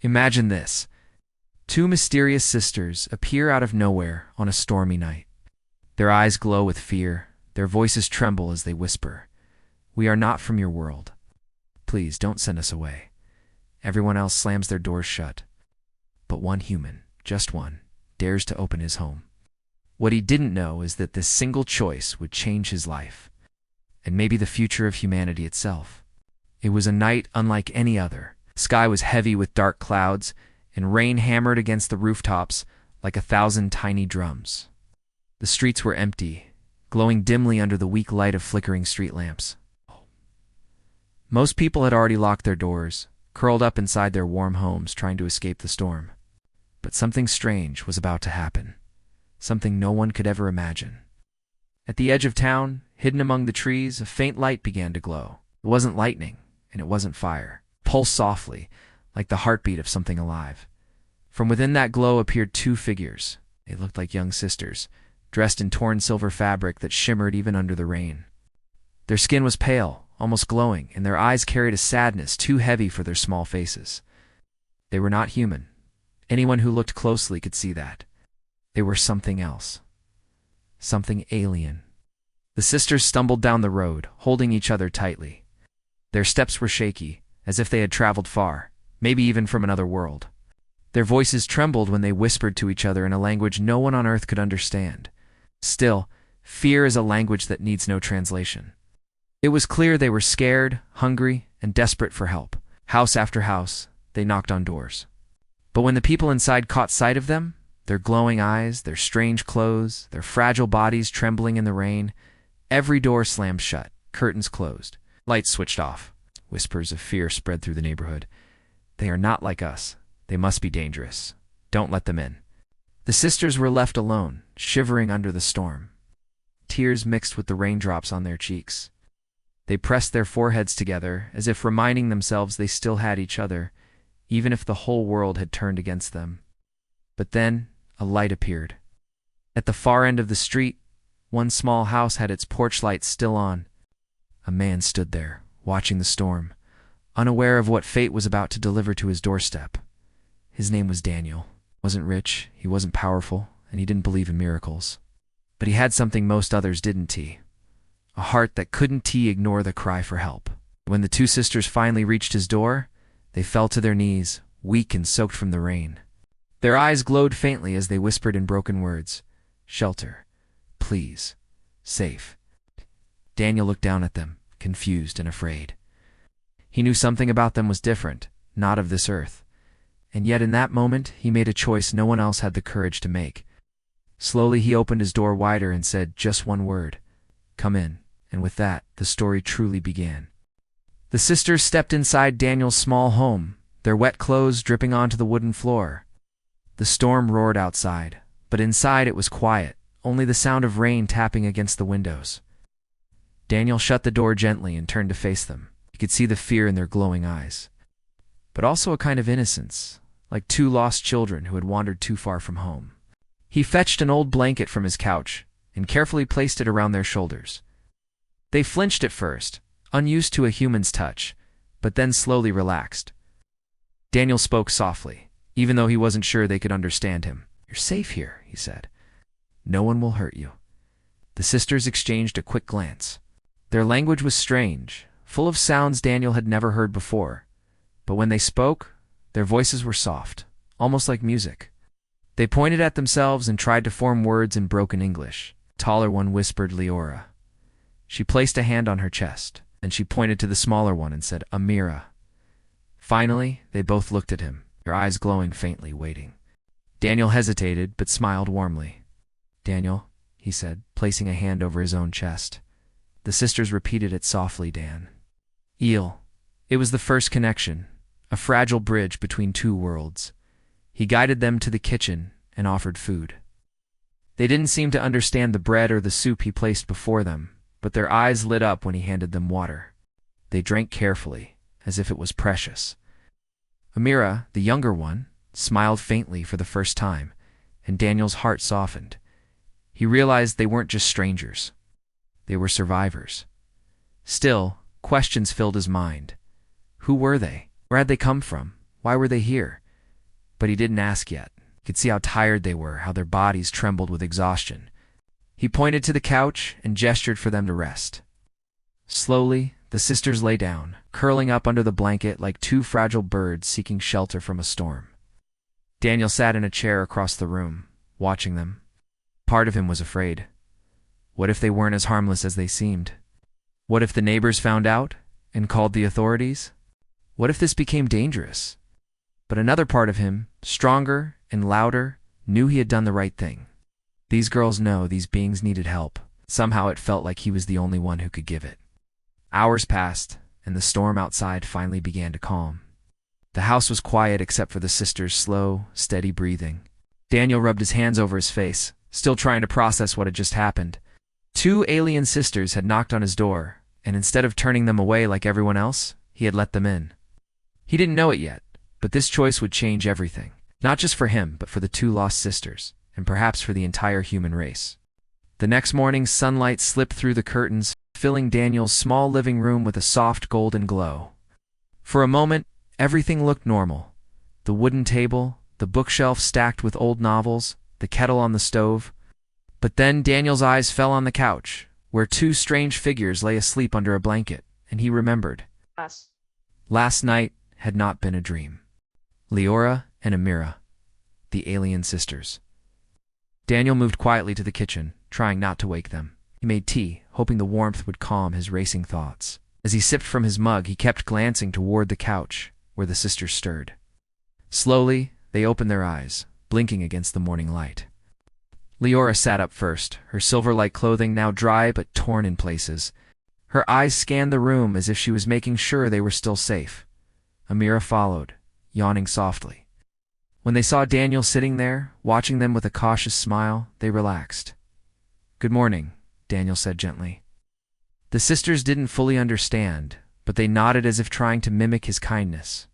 Imagine this. Two mysterious sisters appear out of nowhere on a stormy night. Their eyes glow with fear, their voices tremble as they whisper, "We are not from your world. Please don't send us away." Everyone else slams their doors shut. But one human, just one, dares to open his home. What he didn't know is that this single choice would change his life, and maybe the future of humanity itself. It was a night unlike any other. The sky was heavy with dark clouds, and rain hammered against the rooftops like 1,000 tiny drums. The streets were empty, glowing dimly under the weak light of flickering street lamps. Most people had already locked their doors, curled up inside their warm homes trying to escape the storm. But something strange was about to happen, something no one could ever imagine. At the edge of town, hidden among the trees, a faint light began to glow. It wasn't lightning, and it wasn't fire. It pulsed softly, like the heartbeat of something alive. From within that glow appeared two figures. They looked like young sisters, dressed in torn silver fabric that shimmered even under the rain. Their skin was pale, almost glowing, and their eyes carried a sadness too heavy for their small faces. They were not human. Anyone who looked closely could see that. They were something else. Something alien. The sisters stumbled down the road, holding each other tightly. Their steps were shaky, as if they had traveled far, maybe even from another world. Their voices trembled when they whispered to each other in a language no one on earth could understand. Still, fear is a language that needs no translation. It was clear they were scared, hungry, and desperate for help. House after house, they knocked on doors. But when the people inside caught sight of them, their glowing eyes, their strange clothes, their fragile bodies trembling in the rain, every door slammed shut, curtains closed, lights switched off. Whispers of fear spread through the neighborhood. "They are not like us. They must be dangerous. Don't let them in." The sisters were left alone, shivering under the storm. Tears mixed with the raindrops on their cheeks. They pressed their foreheads together, as if reminding themselves they still had each other, even if the whole world had turned against them. But then, a light appeared. At the far end of the street, one small house had its porch lights still on. A man stood there, watching the storm, unaware of what fate was about to deliver to his doorstep. His name was Daniel. He wasn't rich, he wasn't powerful, and he didn't believe in miracles. But he had something most others didn't. A heart that couldn't ignore the cry for help. When the two sisters finally reached his door, they fell to their knees, weak and soaked from the rain. Their eyes glowed faintly as they whispered in broken words, "Shelter. Please. Safe." Daniel looked down at them, confused and afraid. He knew something about them was different, not of this earth. And yet in that moment, he made a choice no one else had the courage to make. Slowly he opened his door wider and said just one word, "Come in." And with that, the story truly began. The sisters stepped inside Daniel's small home, their wet clothes dripping onto the wooden floor. The storm roared outside, but inside it was quiet, only the sound of rain tapping against the windows. Daniel shut the door gently and turned to face them. He could see the fear in their glowing eyes, but also a kind of innocence, like two lost children who had wandered too far from home. He fetched an old blanket from his couch and carefully placed it around their shoulders. They flinched at first, unused to a human's touch, but then slowly relaxed. Daniel spoke softly, even though he wasn't sure they could understand him. "You're safe here," he said. "No one will hurt you." The sisters exchanged a quick glance. Their language was strange, full of sounds Daniel had never heard before. But when they spoke, their voices were soft, almost like music. They pointed at themselves and tried to form words in broken English. The taller one whispered Leora. She placed a hand on her chest, and she pointed to the smaller one and said, "Amira." Finally, they both looked at him, their eyes glowing faintly, waiting. Daniel hesitated, but smiled warmly. "Daniel," he said, placing a hand over his own chest. The sisters repeated it softly, "Dan." Eel. It was the first connection, a fragile bridge between two worlds. He guided them to the kitchen and offered food. They didn't seem to understand the bread or the soup he placed before them, but their eyes lit up when he handed them water. They drank carefully, as if it was precious. Amira, the younger one, smiled faintly for the first time, and Daniel's heart softened. He realized they weren't just strangers. They were survivors. Still, questions filled his mind. Who were they? Where had they come from? Why were they here? But he didn't ask yet. He could see how tired they were, how their bodies trembled with exhaustion. He pointed to the couch and gestured for them to rest. Slowly, the sisters lay down, curling up under the blanket like two fragile birds seeking shelter from a storm. Daniel sat in a chair across the room, watching them. Part of him was afraid. What if they weren't as harmless as they seemed? What if the neighbors found out and called the authorities? What if this became dangerous? But another part of him, stronger and louder, knew he had done the right thing. These girls know these beings needed help. Somehow it felt like he was the only one who could give it. Hours passed, and the storm outside finally began to calm. The house was quiet except for the sisters' slow, steady breathing. Daniel rubbed his hands over his face, still trying to process what had just happened. 2 alien sisters had knocked on his door, and instead of turning them away like everyone else, he had let them in. He didn't know it yet, but this choice would change everything. Not just for him, but for the 2 lost sisters, and perhaps for the entire human race. The next morning, sunlight slipped through the curtains, filling Daniel's small living room with a soft golden glow. For a moment, everything looked normal. The wooden table, the bookshelf stacked with old novels, the kettle on the stove. But then Daniel's eyes fell on the couch, where 2 strange figures lay asleep under a blanket, and he remembered. Last night had not been a dream. Leora and Amira, the alien sisters. Daniel moved quietly to the kitchen, trying not to wake them. He made tea, hoping the warmth would calm his racing thoughts. As he sipped from his mug, he kept glancing toward the couch, where the sisters stirred. Slowly, they opened their eyes, blinking against the morning light. Leora sat up first, her silver-like clothing now dry but torn in places. Her eyes scanned the room as if she was making sure they were still safe. Amira followed, yawning softly. When they saw Daniel sitting there, watching them with a cautious smile, they relaxed. "Good morning," Daniel said gently. The sisters didn't fully understand, but they nodded as if trying to mimic his kindness.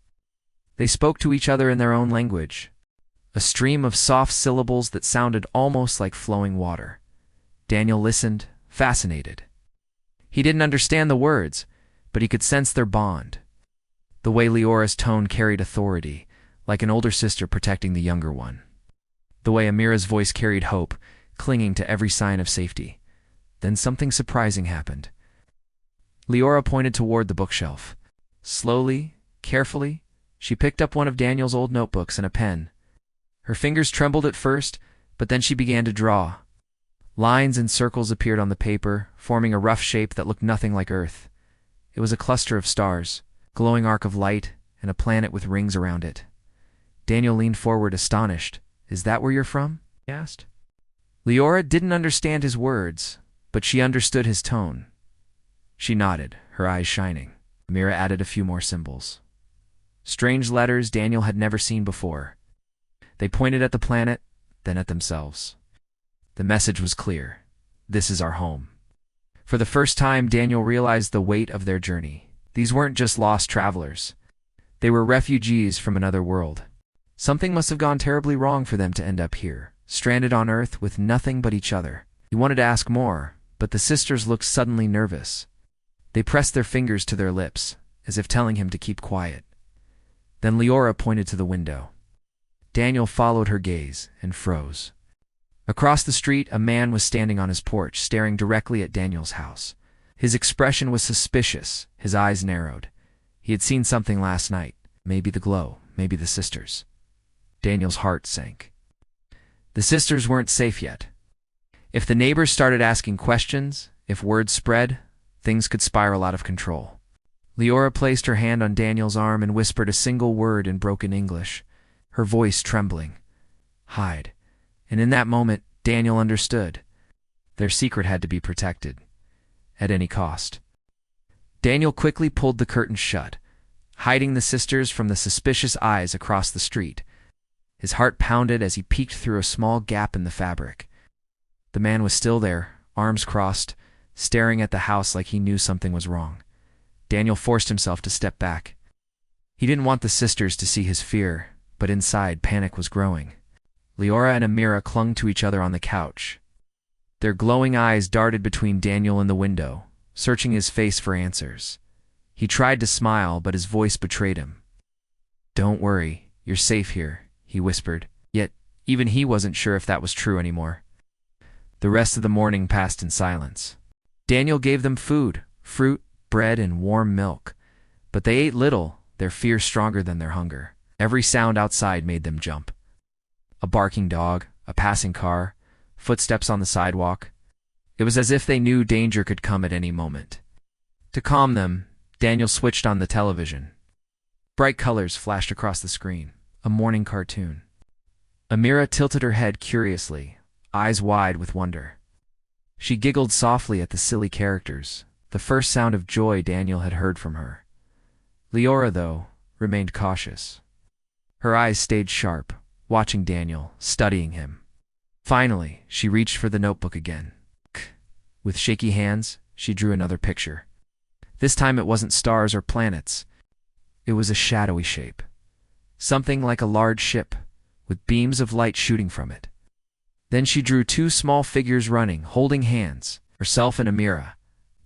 They spoke to each other in their own language, a stream of soft syllables that sounded almost like flowing water. Daniel listened, fascinated. He didn't understand the words, but he could sense their bond. The way Leora's tone carried authority, like an older sister protecting the younger one. The way Amira's voice carried hope, clinging to every sign of safety. Then something surprising happened. Leora pointed toward the bookshelf. Slowly, carefully, she picked up one of Daniel's old notebooks and a pen. Her fingers trembled at first, but then she began to draw. Lines and circles appeared on the paper, forming a rough shape that looked nothing like Earth. It was a cluster of stars, glowing arc of light, and a planet with rings around it. Daniel leaned forward, astonished. "Is that where you're from?" he asked. Leora didn't understand his words, but she understood his tone. She nodded, her eyes shining. Amira added a few more symbols. Strange letters Daniel had never seen before. They pointed at the planet, then at themselves. The message was clear. This is our home. For the first time, Daniel realized the weight of their journey. These weren't just lost travelers. They were refugees from another world. Something must have gone terribly wrong for them to end up here, stranded on Earth with nothing but each other. He wanted to ask more, but the sisters looked suddenly nervous. They pressed their fingers to their lips, as if telling him to keep quiet. Then Leora pointed to the window. Daniel followed her gaze and froze. Across the street, a man was standing on his porch, staring directly at Daniel's house. His expression was suspicious, his eyes narrowed. He had seen something last night, maybe the glow, maybe the sisters. Daniel's heart sank. The sisters weren't safe yet. If the neighbors started asking questions, if word spread, things could spiral out of control. Leora placed her hand on Daniel's arm and whispered a single word in broken English, her voice trembling. "Hide." And in that moment, Daniel understood. Their secret had to be protected, at any cost. Daniel quickly pulled the curtains shut, hiding the sisters from the suspicious eyes across the street. His heart pounded as he peeked through a small gap in the fabric. The man was still there, arms crossed, staring at the house like he knew something was wrong. Daniel forced himself to step back. He didn't want the sisters to see his fear, but inside panic was growing. Leora and Amira clung to each other on the couch. Their glowing eyes darted between Daniel and the window, searching his face for answers. He tried to smile, but his voice betrayed him. "Don't worry, you're safe here," he whispered, yet even he wasn't sure if that was true anymore. The rest of the morning passed in silence. Daniel gave them food, fruit, bread, and warm milk. But they ate little, their fear stronger than their hunger. Every sound outside made them jump. A barking dog, a passing car, footsteps on the sidewalk. It was as if they knew danger could come at any moment. To calm them, Daniel switched on the television. Bright colors flashed across the screen, a morning cartoon. Amira tilted her head curiously, eyes wide with wonder. She giggled softly at the silly characters, the first sound of joy Daniel had heard from her. Leora, though, remained cautious. Her eyes stayed sharp, watching Daniel, studying him. Finally, she reached for the notebook again. With shaky hands, she drew another picture. This time it wasn't stars or planets. It was a shadowy shape. Something like a large ship, with beams of light shooting from it. Then she drew two small figures running, holding hands, herself and Amira.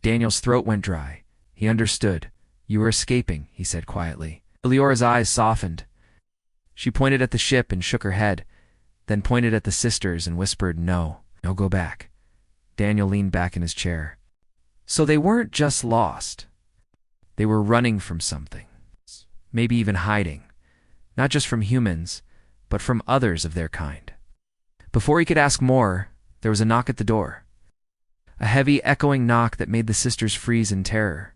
Daniel's throat went dry. He understood. "You were escaping," he said quietly. Leora's eyes softened. She pointed at the ship and shook her head, then pointed at the sisters and whispered, "No, go back." Daniel leaned back in his chair. So they weren't just lost. They were running from something. Maybe even hiding. Not just from humans, but from others of their kind. Before he could ask more, there was a knock at the door. A heavy, echoing knock that made the sisters freeze in terror.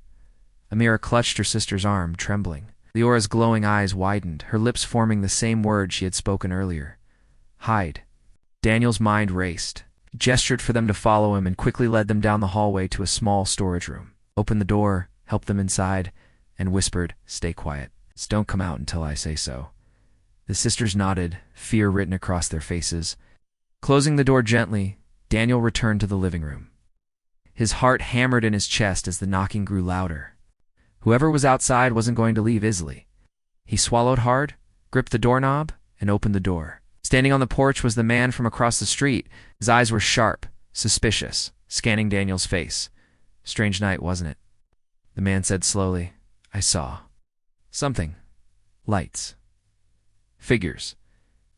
Amira clutched her sister's arm, trembling. Leora's glowing eyes widened, her lips forming the same word she had spoken earlier. "Hide." Daniel's mind raced. He gestured for them to follow him and quickly led them down the hallway to a small storage room. Opened the door, helped them inside, and whispered, "Stay quiet. Don't come out until I say so." The sisters nodded, fear written across their faces. Closing the door gently, Daniel returned to the living room. His heart hammered in his chest as the knocking grew louder. Whoever was outside wasn't going to leave easily. He swallowed hard, gripped the doorknob, and opened the door. Standing on the porch was the man from across the street. His eyes were sharp, suspicious, scanning Daniel's face. "Strange night, wasn't it?" The man said slowly. "I saw something. Lights. Figures.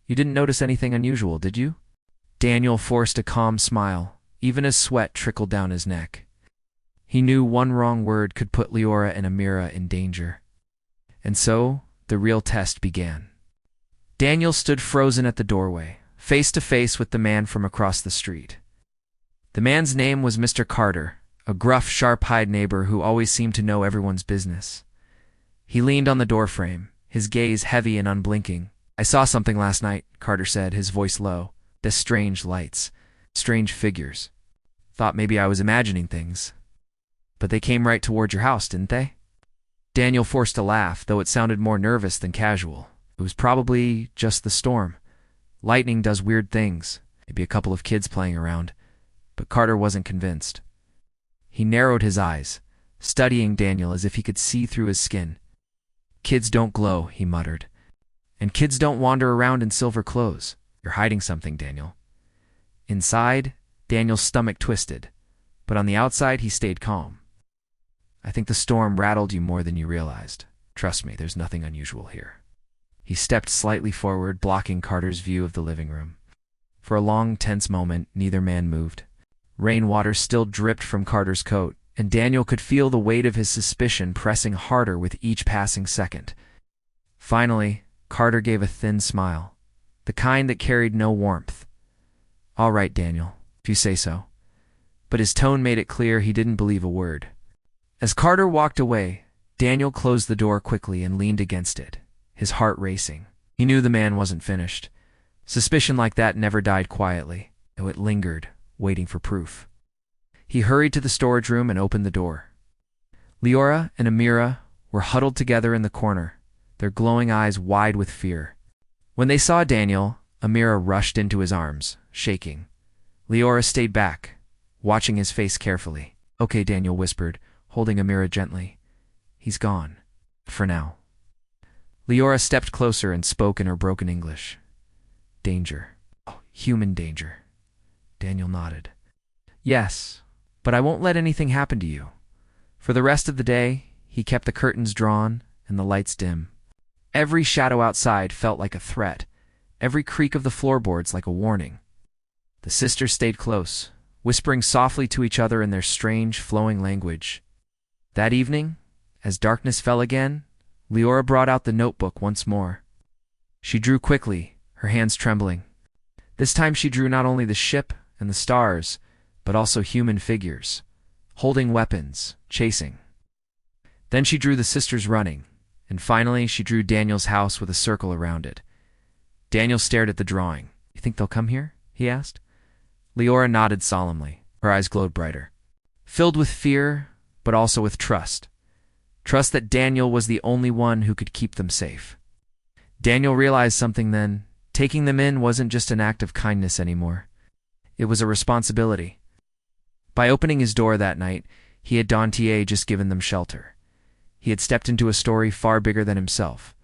You didn't notice anything unusual, did you?" Daniel forced a calm smile, even as sweat trickled down his neck. He knew one wrong word could put Leora and Amira in danger. And so, the real test began. Daniel stood frozen at the doorway, face to face with the man from across the street. The man's name was Mr. Carter, a gruff, sharp-eyed neighbor who always seemed to know everyone's business. He leaned on the doorframe, his gaze heavy and unblinking. "I saw something last night," Carter said, his voice low. "The strange lights, strange figures. Thought maybe I was imagining things. But they came right toward your house, didn't they?" Daniel forced a laugh, though it sounded more nervous than casual. It was probably just the storm. Lightning does weird things, maybe a couple of kids playing around. But Carter wasn't convinced. He narrowed his eyes, studying Daniel as if he could see through his skin. "Kids don't glow," he muttered. "And kids don't wander around in silver clothes. You're hiding something, Daniel." Inside, Daniel's stomach twisted, but on the outside he stayed calm. "I think the storm rattled you more than you realized. Trust me, there's nothing unusual here." He stepped slightly forward, blocking Carter's view of the living room. For a long, tense moment, neither man moved. Rainwater still dripped from Carter's coat, and Daniel could feel the weight of his suspicion pressing harder with each passing second. Finally, Carter gave a thin smile, the kind that carried no warmth. "All right, Daniel, if you say so." But his tone made it clear he didn't believe a word. As Carter walked away, Daniel closed the door quickly and leaned against it, his heart racing. He knew the man wasn't finished. Suspicion like that never died quietly, though it lingered, waiting for proof. He hurried to the storage room and opened the door. Leora and Amira were huddled together in the corner, their glowing eyes wide with fear. When they saw Daniel, Amira rushed into his arms, shaking. Leora stayed back, watching his face carefully. "Okay," Daniel whispered, holding Amira gently. "He's gone. For now." Leora stepped closer and spoke in her broken English. "Danger. Oh, human danger." Daniel nodded. "Yes, but I won't let anything happen to you." For the rest of the day, he kept the curtains drawn and the lights dim. Every shadow outside felt like a threat, every creak of the floorboards like a warning. The sisters stayed close, whispering softly to each other in their strange, flowing language. That evening, as darkness fell again, Leora brought out the notebook once more. She drew quickly, her hands trembling. This time she drew not only the ship and the stars, but also human figures, holding weapons, chasing. Then she drew the sisters running, and finally she drew Daniel's house with a circle around it. Daniel stared at the drawing. "You think they'll come here?" he asked. Leora nodded solemnly. Her eyes glowed brighter, filled with fear, but also with trust. Trust that Daniel was the only one who could keep them safe. Daniel realized something then. Taking them in wasn't just an act of kindness anymore. It was a responsibility. By opening his door that night, he had Dantier just given them shelter. He had stepped into a story far bigger than himself.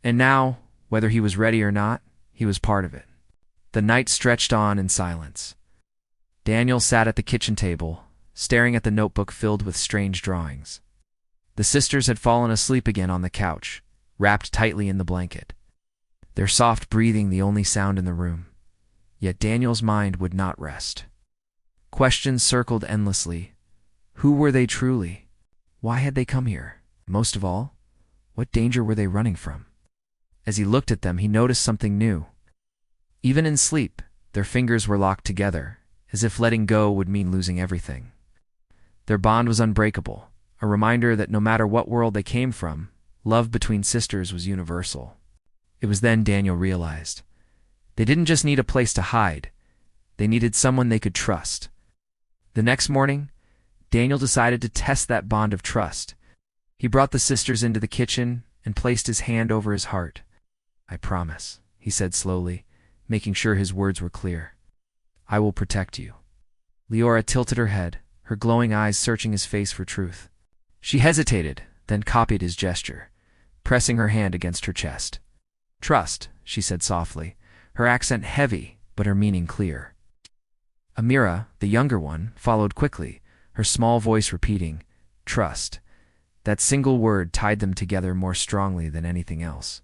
And now, whether he was ready or not, he was part of it. The night stretched on in silence. Daniel sat at the kitchen table, staring at the notebook filled with strange drawings. The sisters had fallen asleep again on the couch, wrapped tightly in the blanket, their soft breathing the only sound in the room. Yet Daniel's mind would not rest. Questions circled endlessly. Who were they truly? Why had they come here? Most of all, what danger were they running from? As he looked at them, he noticed something new. Even in sleep, their fingers were locked together, as if letting go would mean losing everything. Their bond was unbreakable, a reminder that no matter what world they came from, love between sisters was universal. It was then Daniel realized. They didn't just need a place to hide. They needed someone they could trust. The next morning, Daniel decided to test that bond of trust. He brought the sisters into the kitchen and placed his hand over his heart. "I promise," he said slowly, making sure his words were clear. "I will protect you." Leora tilted her head, her glowing eyes searching his face for truth. She hesitated, then copied his gesture, pressing her hand against her chest. "Trust," she said softly, her accent heavy, but her meaning clear. Amira, the younger one, followed quickly, her small voice repeating, "Trust." That single word tied them together more strongly than anything else.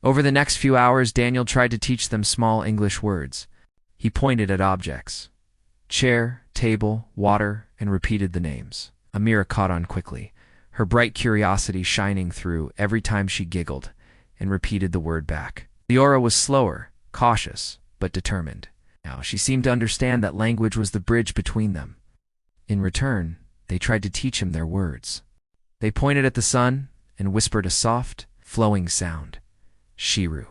Over the next few hours, Daniel tried to teach them small English words. He pointed at objects. Chair, table, water, and repeated the names. Amira caught on quickly, her bright curiosity shining through every time she giggled and repeated the word back. Leora was slower, cautious, but determined. Now she seemed to understand that language was the bridge between them. In return, they tried to teach him their words. They pointed at the sun and whispered a soft, flowing sound. Shiru.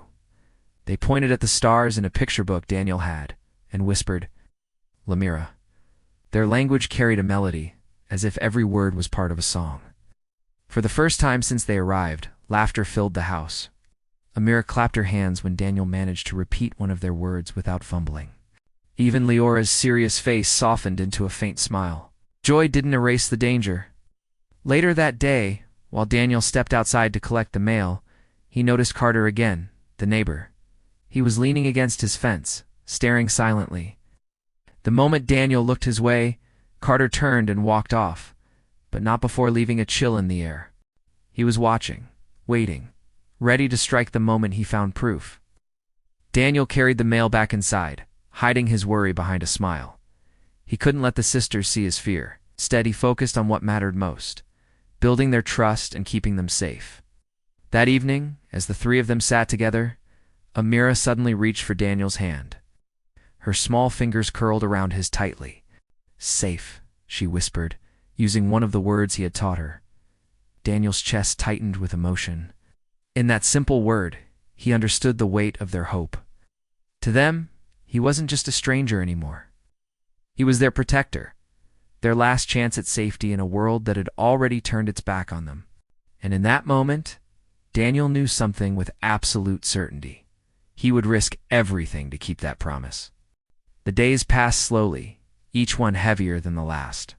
They pointed at the stars in a picture book Daniel had and whispered, Lamira. Their language carried a melody, as if every word was part of a song. For the first time since they arrived, laughter filled the house. Amira clapped her hands when Daniel managed to repeat one of their words without fumbling. Even Leora's serious face softened into a faint smile. Joy didn't erase the danger. Later that day, while Daniel stepped outside to collect the mail, he noticed Carter again, the neighbor. He was leaning against his fence, staring silently. The moment Daniel looked his way, Carter turned and walked off, but not before leaving a chill in the air. He was watching, waiting, ready to strike the moment he found proof. Daniel carried the mail back inside, hiding his worry behind a smile. He couldn't let the sisters see his fear. Instead, he focused on what mattered most, building their trust and keeping them safe. That evening, as the three of them sat together, Amira suddenly reached for Daniel's hand. Her small fingers curled around his tightly. Safe, she whispered, using one of the words he had taught her. Daniel's chest tightened with emotion. In that simple word, he understood the weight of their hope. To them, he wasn't just a stranger anymore. He was their protector, their last chance at safety in a world that had already turned its back on them. And in that moment, Daniel knew something with absolute certainty. He would risk everything to keep that promise. The days passed slowly, each one heavier than the last.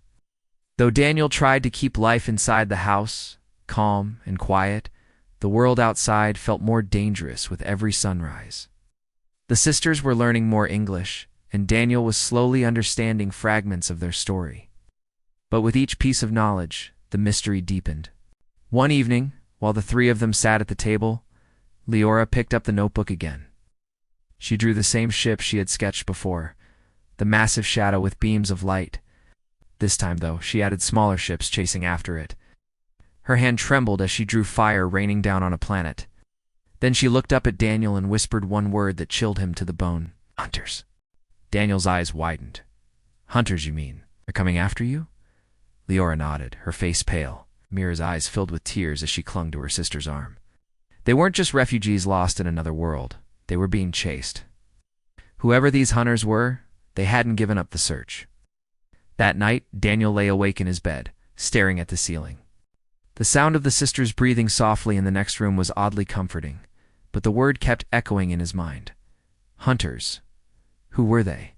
Though Daniel tried to keep life inside the house, calm and quiet, the world outside felt more dangerous with every sunrise. The sisters were learning more English, and Daniel was slowly understanding fragments of their story. But with each piece of knowledge, the mystery deepened. One evening, while the three of them sat at the table, Leora picked up the notebook again. She drew the same ship she had sketched before, the massive shadow with beams of light. This time, though, she added smaller ships chasing after it. Her hand trembled as she drew fire raining down on a planet. Then she looked up at Daniel and whispered one word that chilled him to the bone. Hunters. Daniel's eyes widened. Hunters, you mean? They're coming after you? Leora nodded, her face pale. Mira's eyes filled with tears as she clung to her sister's arm. They weren't just refugees lost in another world. They were being chased. Whoever these hunters were, they hadn't given up the search. That night, Daniel lay awake in his bed, staring at the ceiling. The sound of the sisters breathing softly in the next room was oddly comforting, but the word kept echoing in his mind. Hunters. Who were they?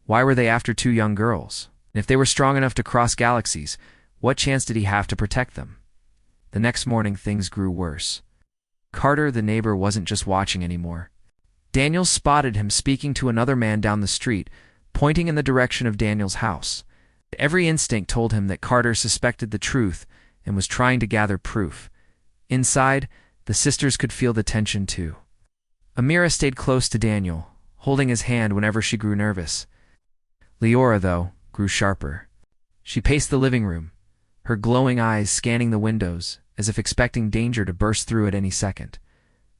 Why were they after two young girls? And if they were strong enough to cross galaxies, what chance did he have to protect them? The next morning, things grew worse. Carter, the neighbor, wasn't just watching anymore. Daniel spotted him speaking to another man down the street, pointing in the direction of Daniel's house. Every instinct told him that Carter suspected the truth and was trying to gather proof. Inside, the sisters could feel the tension too. Amira stayed close to Daniel, holding his hand whenever she grew nervous. Leora, though, grew sharper. She paced the living room, her glowing eyes scanning the windows, as if expecting danger to burst through at any second.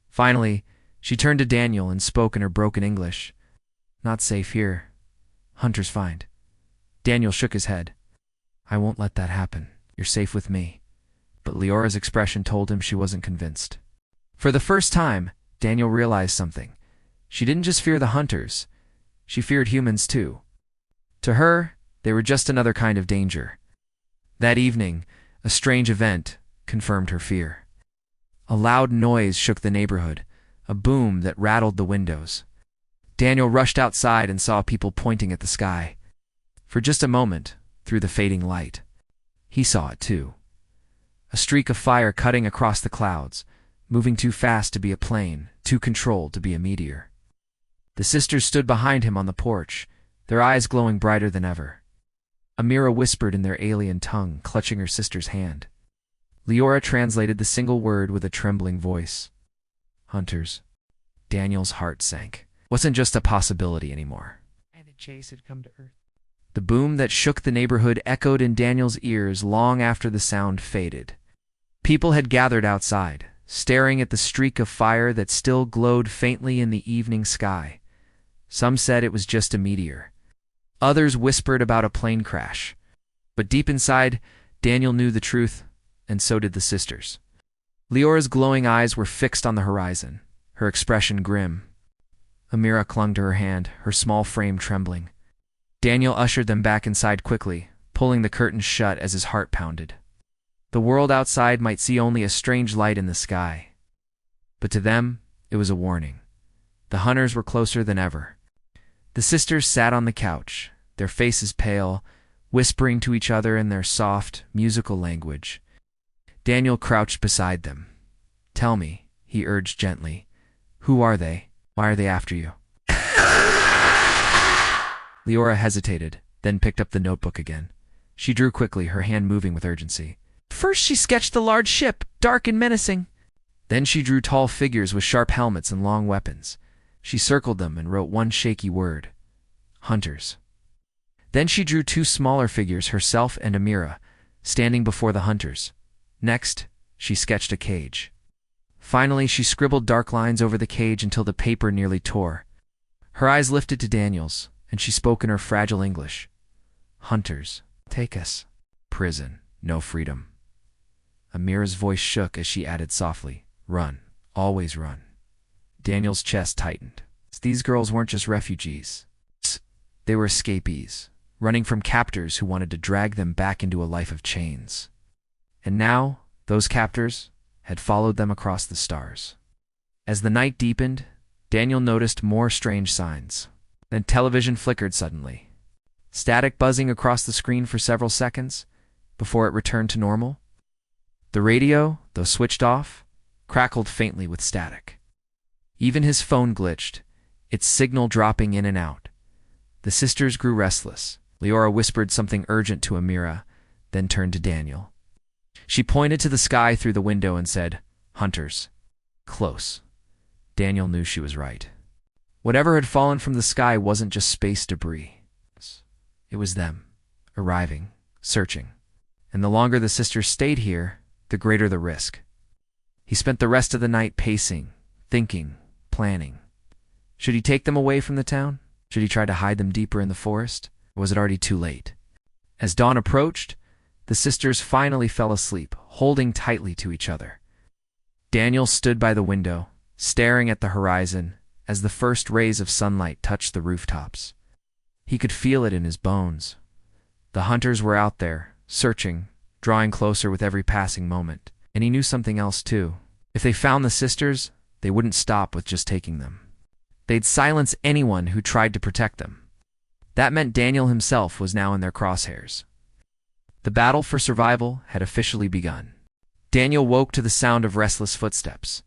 Finally, she turned to Daniel and spoke in her broken English. Not safe here. Hunters find. Daniel shook his head. I won't let that happen. You're safe with me. But Leora's expression told him she wasn't convinced. For the first time, Daniel realized something. She didn't just fear the hunters. She feared humans too. To her, they were just another kind of danger. That evening, a strange event confirmed her fear. A loud noise shook the neighborhood, a boom that rattled the windows. Daniel rushed outside and saw people pointing at the sky. For just a moment, through the fading light, he saw it too. A streak of fire cutting across the clouds, moving too fast to be a plane, too controlled to be a meteor. The sisters stood behind him on the porch, their eyes glowing brighter than ever. Amira whispered in their alien tongue, clutching her sister's hand. Leora translated the single word with a trembling voice. Hunters. Daniel's heart sank. Wasn't just a possibility anymore. And the chase had come to Earth. The boom that shook the neighborhood echoed in Daniel's ears long after the sound faded. People had gathered outside, staring at the streak of fire that still glowed faintly in the evening sky. Some said it was just a meteor. Others whispered about a plane crash. But deep inside, Daniel knew the truth, and so did the sisters. Leora's glowing eyes were fixed on the horizon, her expression grim. Amira clung to her hand, her small frame trembling. Daniel ushered them back inside quickly, pulling the curtains shut as his heart pounded. The world outside might see only a strange light in the sky. But to them, it was a warning. The hunters were closer than ever. The sisters sat on the couch, their faces pale, whispering to each other in their soft, musical language. Daniel crouched beside them. Tell me, he urged gently. Who are they? Why are they after you? Leora hesitated, then picked up the notebook again. She drew quickly, her hand moving with urgency. First she sketched the large ship, dark and menacing. Then she drew tall figures with sharp helmets and long weapons. She circled them and wrote one shaky word. Hunters. Then she drew two smaller figures, herself and Amira, standing before the hunters. Next, she sketched a cage. Finally, she scribbled dark lines over the cage until the paper nearly tore. Her eyes lifted to Daniel's, and she spoke in her fragile English. Hunters, take us. Prison, no freedom. Amira's voice shook as she added softly, Run, always run. Daniel's chest tightened. These girls weren't just refugees. They were escapees, running from captors who wanted to drag them back into a life of chains. And now, those captors had followed them across the stars. As the night deepened, Daniel noticed more strange signs. Then television flickered suddenly. Static buzzing across the screen for several seconds before it returned to normal. The radio, though switched off, crackled faintly with static. Even his phone glitched, its signal dropping in and out. The sisters grew restless. Leora whispered something urgent to Amira, then turned to Daniel. She pointed to the sky through the window and said, Hunters. Close. Daniel knew she was right. Whatever had fallen from the sky wasn't just space debris. It was them, arriving, searching. And the longer the sisters stayed here, the greater the risk. He spent the rest of the night pacing, thinking, planning. Should he take them away from the town? Should he try to hide them deeper in the forest? Or was it already too late? As dawn approached, the sisters finally fell asleep, holding tightly to each other. Daniel stood by the window, staring at the horizon as the first rays of sunlight touched the rooftops. He could feel it in his bones. The hunters were out there, searching, drawing closer with every passing moment. And he knew something else too. If they found the sisters, they wouldn't stop with just taking them. They'd silence anyone who tried to protect them. That meant Daniel himself was now in their crosshairs. The battle for survival had officially begun. Daniel woke to the sound of restless footsteps.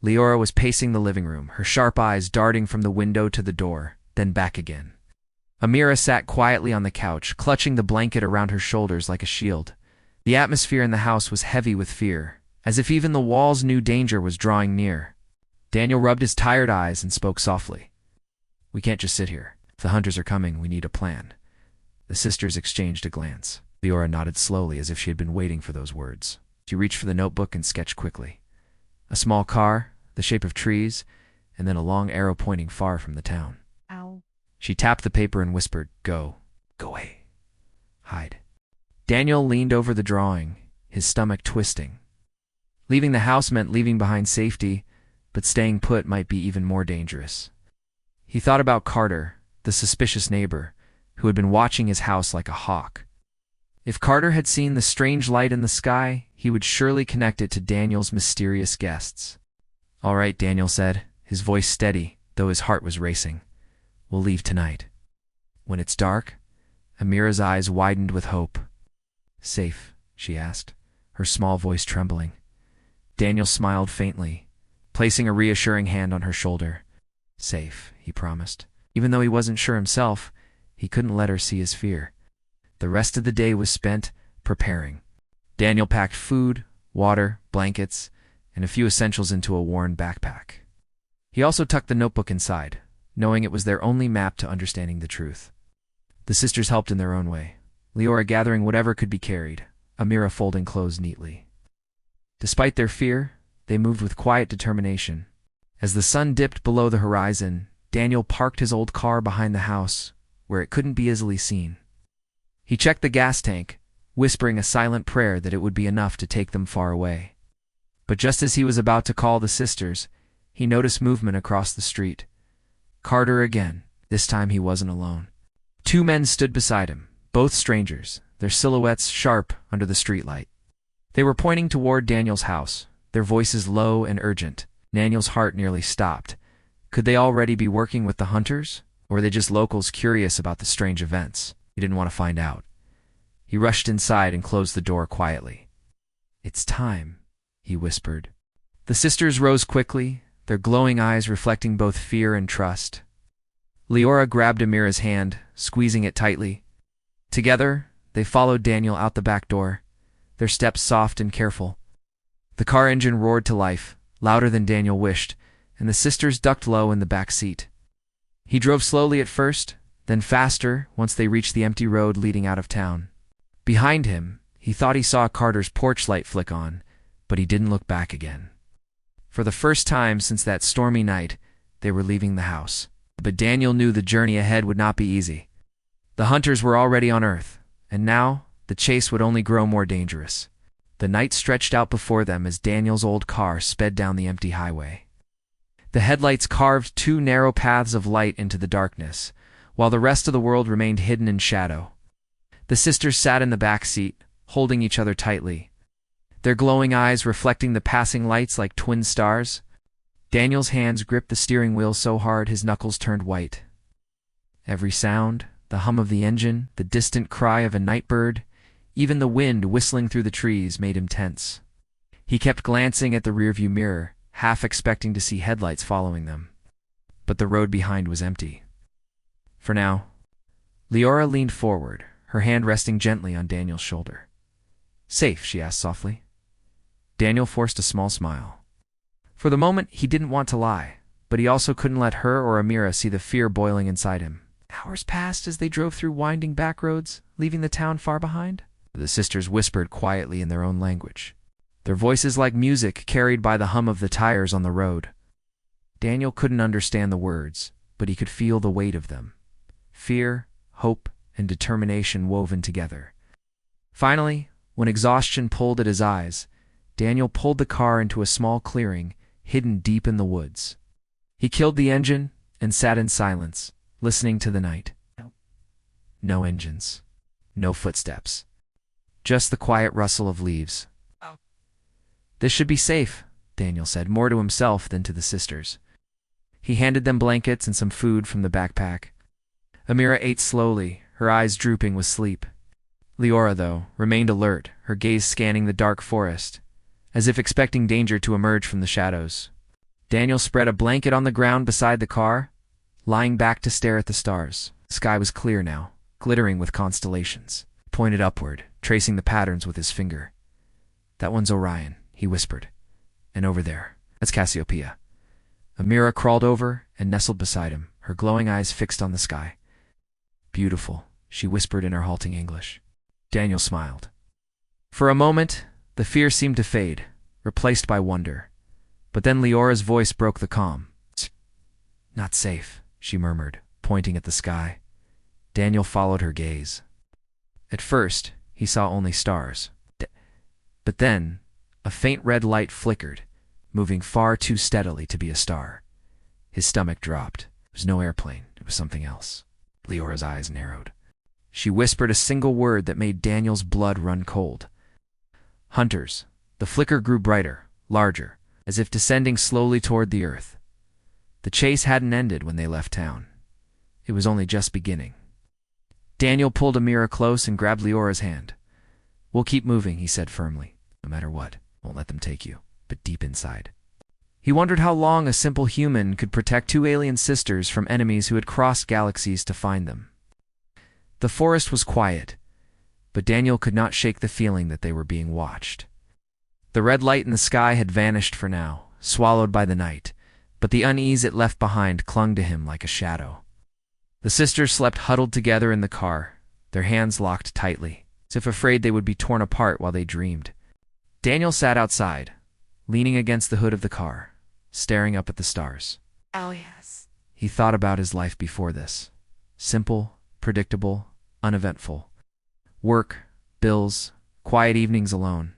Leora was pacing the living room, her sharp eyes darting from the window to the door, then back again. Amira sat quietly on the couch, clutching the blanket around her shoulders like a shield. The atmosphere in the house was heavy with fear, as if even the walls knew danger was drawing near. Daniel rubbed his tired eyes and spoke softly. "We can't just sit here. If the hunters are coming, we need a plan." The sisters exchanged a glance. Leora nodded slowly as if she had been waiting for those words. She reached for the notebook and sketched quickly. A small car, the shape of trees, and then a long arrow pointing far from the town. Ow. She tapped the paper and whispered, "Go. Go away. Hide." Daniel leaned over the drawing, his stomach twisting. Leaving the house meant leaving behind safety, but staying put might be even more dangerous. He thought about Carter, the suspicious neighbor, who had been watching his house like a hawk. If Carter had seen the strange light in the sky, he would surely connect it to Daniel's mysterious guests. "All right," Daniel said, his voice steady, though his heart was racing. "We'll leave tonight." "When it's dark?" Amira's eyes widened with hope. "Safe?" she asked, her small voice trembling. Daniel smiled faintly, placing a reassuring hand on her shoulder. "Safe," he promised. Even though he wasn't sure himself, he couldn't let her see his fear. The rest of the day was spent preparing. Daniel packed food, water, blankets, and a few essentials into a worn backpack. He also tucked the notebook inside, knowing it was their only map to understanding the truth. The sisters helped in their own way, Leora gathering whatever could be carried, Amira folding clothes neatly. Despite their fear, they moved with quiet determination. As the sun dipped below the horizon, Daniel parked his old car behind the house, where it couldn't be easily seen. He checked the gas tank, whispering a silent prayer that it would be enough to take them far away. But just as he was about to call the sisters, he noticed movement across the street. Carter again. This time he wasn't alone. Two men stood beside him, both strangers, their silhouettes sharp under the streetlight. They were pointing toward Daniel's house, their voices low and urgent. Daniel's heart nearly stopped. Could they already be working with the hunters? Or were they just locals curious about the strange events? He didn't want to find out. He rushed inside and closed the door quietly. "It's time," he whispered. The sisters rose quickly, their glowing eyes reflecting both fear and trust. Leora grabbed Amira's hand, squeezing it tightly. Together, they followed Daniel out the back door, their steps soft and careful. The car engine roared to life, louder than Daniel wished, and the sisters ducked low in the back seat. He drove slowly at first, then faster once they reached the empty road leading out of town. Behind him, he thought he saw Carter's porch light flick on, but he didn't look back again. For the first time since that stormy night, they were leaving the house. But Daniel knew the journey ahead would not be easy. The hunters were already on Earth, and now the chase would only grow more dangerous. The night stretched out before them as Daniel's old car sped down the empty highway. The headlights carved two narrow paths of light into the darkness, while the rest of the world remained hidden in shadow. The sisters sat in the back seat, holding each other tightly, their glowing eyes reflecting the passing lights like twin stars. Daniel's hands gripped the steering wheel so hard his knuckles turned white. Every sound, the hum of the engine, the distant cry of a night bird, even the wind whistling through the trees made him tense. He kept glancing at the rearview mirror, half expecting to see headlights following them. But the road behind was empty. For now. Leora leaned forward, her hand resting gently on Daniel's shoulder. "Safe?" she asked softly. Daniel forced a small smile. For the moment, he didn't want to lie. but he also couldn't let her or Amira see the fear boiling inside him. Hours passed as they drove through winding back roads, leaving the town far behind. The sisters whispered quietly in their own language, their voices like music carried by the hum of the tires on the road. Daniel couldn't understand the words, but he could feel the weight of them. Fear, hope, and determination woven together. Finally, when exhaustion pulled at his eyes, Daniel pulled the car into a small clearing hidden deep in the woods. He killed the engine and sat in silence, listening to the night. No engines. No footsteps. Just the quiet rustle of leaves. This should be safe, Daniel said, more to himself than to the sisters. He handed them blankets and some food from the backpack. Amira ate slowly, her eyes drooping with sleep. Leora, though, remained alert, her gaze scanning the dark forest, as if expecting danger to emerge from the shadows. Daniel spread a blanket on the ground beside the car, lying back to stare at the stars. The sky was clear now, glittering with constellations. He pointed upward, tracing the patterns with his finger. "That one's Orion," he whispered. "And over there, that's Cassiopeia." Amira crawled over and nestled beside him, her glowing eyes fixed on the sky. "Beautiful," she whispered in her halting English. Daniel smiled. For a moment, the fear seemed to fade, replaced by wonder. But then Leora's voice broke the calm. "Not safe," she murmured, pointing at the sky. Daniel followed her gaze. At first, he saw only stars. But then, a faint red light flickered, moving far too steadily to be a star. His stomach dropped. It was no airplane. It was something else. Leora's eyes narrowed. She whispered a single word that made Daniel's blood run cold. "Hunters." The flicker grew brighter, larger, as if descending slowly toward the earth. The chase hadn't ended when they left town. It was only just beginning. Daniel pulled Amira close and grabbed Leora's hand. "We'll keep moving," he said firmly. "No matter what, won't let them take you." But deep inside, he wondered how long a simple human could protect two alien sisters from enemies who had crossed galaxies to find them. The forest was quiet, but Daniel could not shake the feeling that they were being watched. The red light in the sky had vanished for now, swallowed by the night, but the unease it left behind clung to him like a shadow. The sisters slept huddled together in the car, their hands locked tightly, as if afraid they would be torn apart while they dreamed. Daniel sat outside, leaning against the hood of the car, staring up at the stars. Oh, yes. He thought about his life before this. Simple, predictable, uneventful. Work, bills, quiet evenings alone.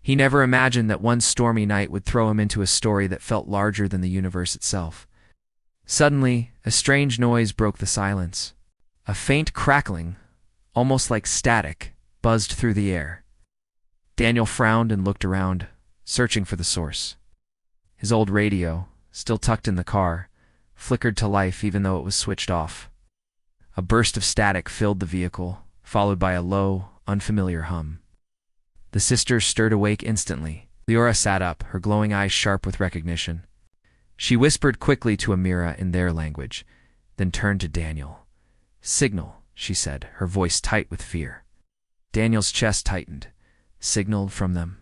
He never imagined that one stormy night would throw him into a story that felt larger than the universe itself. Suddenly, a strange noise broke the silence. A faint crackling, almost like static, buzzed through the air. Daniel frowned and looked around, searching for the source. His old radio, still tucked in the car, flickered to life even though it was switched off. A burst of static filled the vehicle, followed by a low, unfamiliar hum. The sisters stirred awake instantly. Leora sat up, her glowing eyes sharp with recognition. She whispered quickly to Amira in their language, then turned to Daniel. "Signal," she said, her voice tight with fear. Daniel's chest tightened. "Signaled from them?"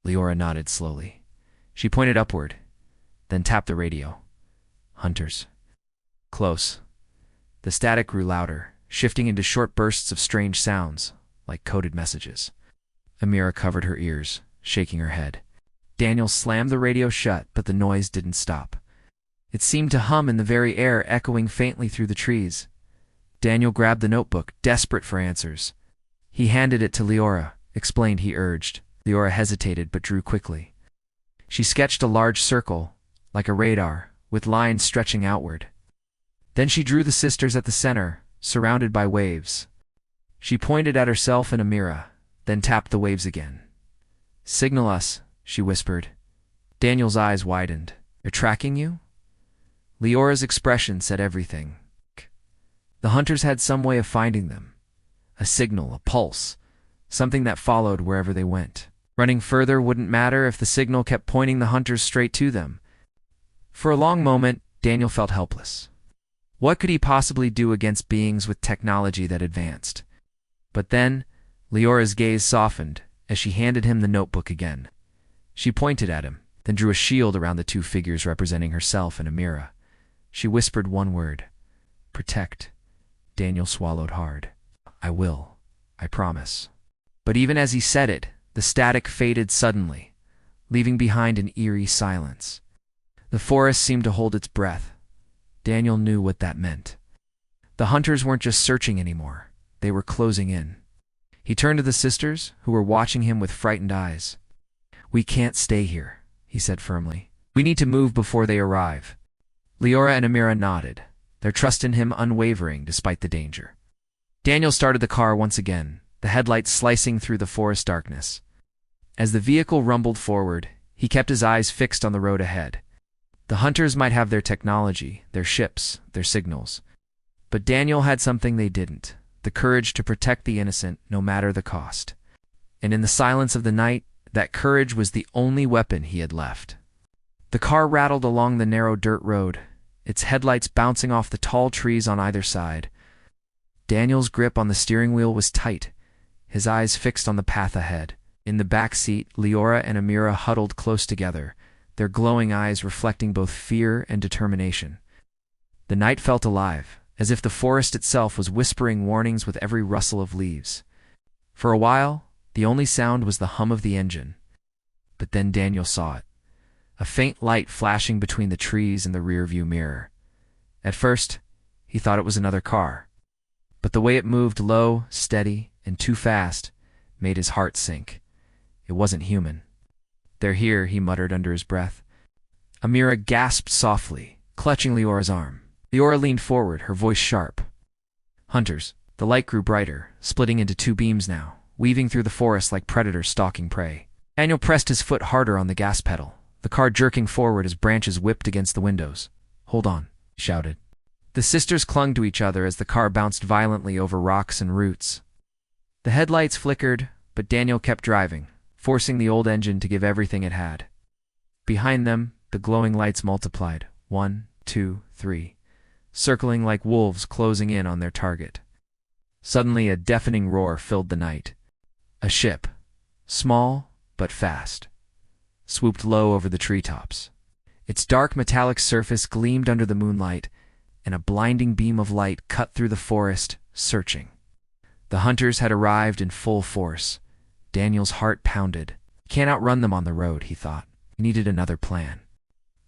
Leora nodded slowly. She pointed upward, then tapped the radio. "Hunters." Close. The static grew louder, shifting into short bursts of strange sounds, like coded messages. Amira covered her ears, shaking her head. Daniel slammed the radio shut, but the noise didn't stop. It seemed to hum in the very air, echoing faintly through the trees. Daniel grabbed the notebook, desperate for answers. He handed it to Leora. "Explain," he urged. Leora hesitated but drew quickly. She sketched a large circle, like a radar, with lines stretching outward. Then she drew the sisters at the center, surrounded by waves. She pointed at herself and Amira, then tapped the waves again. "Signal us," she whispered. Daniel's eyes widened. "They're tracking you?" Leora's expression said everything. The hunters had some way of finding them. A signal, a pulse, something that followed wherever they went. Running further wouldn't matter if the signal kept pointing the hunters straight to them. For a long moment, Daniel felt helpless. What could he possibly do against beings with technology that advanced? But then, Leora's gaze softened as she handed him the notebook again. She pointed at him. then drew a shield around the two figures representing herself and Amira. She whispered one word, "Protect." Daniel swallowed hard. "I will. I promise." But even as he said it, the static faded suddenly, leaving behind an eerie silence. The forest seemed to hold its breath. Daniel knew what that meant. The hunters weren't just searching anymore. They were closing in. He turned to the sisters, who were watching him with frightened eyes. "We can't stay here," he said firmly. "We need to move before they arrive." Leora and Amira nodded, their trust in him unwavering despite the danger. Daniel started the car once again, the headlights slicing through the forest darkness. As the vehicle rumbled forward, he kept his eyes fixed on the road ahead. The hunters might have their technology, their ships, their signals. But Daniel had something they didn't, the courage to protect the innocent no matter the cost. And in the silence of the night, that courage was the only weapon he had left. The car rattled along the narrow dirt road, its headlights bouncing off the tall trees on either side. Daniel's grip on the steering wheel was tight, his eyes fixed on the path ahead. In the back seat, Leora and Amira huddled close together, their glowing eyes reflecting both fear and determination. The night felt alive, as if the forest itself was whispering warnings with every rustle of leaves. For a while, the only sound was the hum of the engine. But then Daniel saw it, a faint light flashing between the trees and the rearview mirror. At first, he thought it was another car. But the way it moved low, steady, and too fast made his heart sink. It wasn't human. "They're here," he muttered under his breath. Amira gasped softly, clutching Leora's arm. Leora leaned forward, her voice sharp. "Hunters." The light grew brighter, splitting into two beams now, weaving through the forest like predators stalking prey. Daniel pressed his foot harder on the gas pedal, the car jerking forward as branches whipped against the windows. "Hold on," he shouted. The sisters clung to each other as the car bounced violently over rocks and roots. The headlights flickered, but Daniel kept driving, forcing the old engine to give everything it had. Behind them, the glowing lights multiplied. 1, 2, 3, circling like wolves closing in on their target. Suddenly a deafening roar filled the night. A ship, small but fast, swooped low over the treetops. Its dark metallic surface gleamed under the moonlight, and a blinding beam of light cut through the forest, searching. The hunters had arrived in full force. Daniel's heart pounded. "Can't outrun them on the road," he thought. He needed another plan.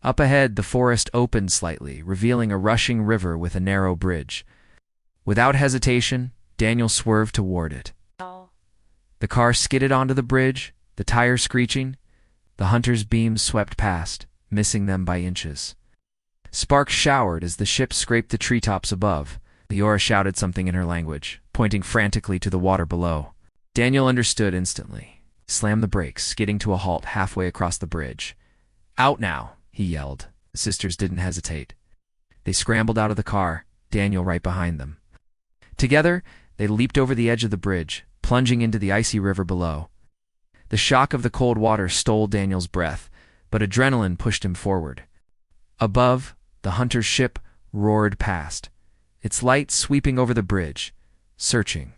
Up ahead, the forest opened slightly, revealing a rushing river with a narrow bridge. Without hesitation, Daniel swerved toward it. The car skidded onto the bridge, the tires screeching. The hunters' beams swept past, missing them by inches. Sparks showered as the ship scraped the treetops above. Leora shouted something in her language, pointing frantically to the water below. Daniel understood instantly. He slammed the brakes, skidding to a halt halfway across the bridge. "Out now," he yelled. The sisters didn't hesitate. They scrambled out of the car, Daniel right behind them. Together, they leaped over the edge of the bridge, plunging into the icy river below. The shock of the cold water stole Daniel's breath, but adrenaline pushed him forward. Above, the hunter's ship roared past, its light sweeping over the bridge, searching.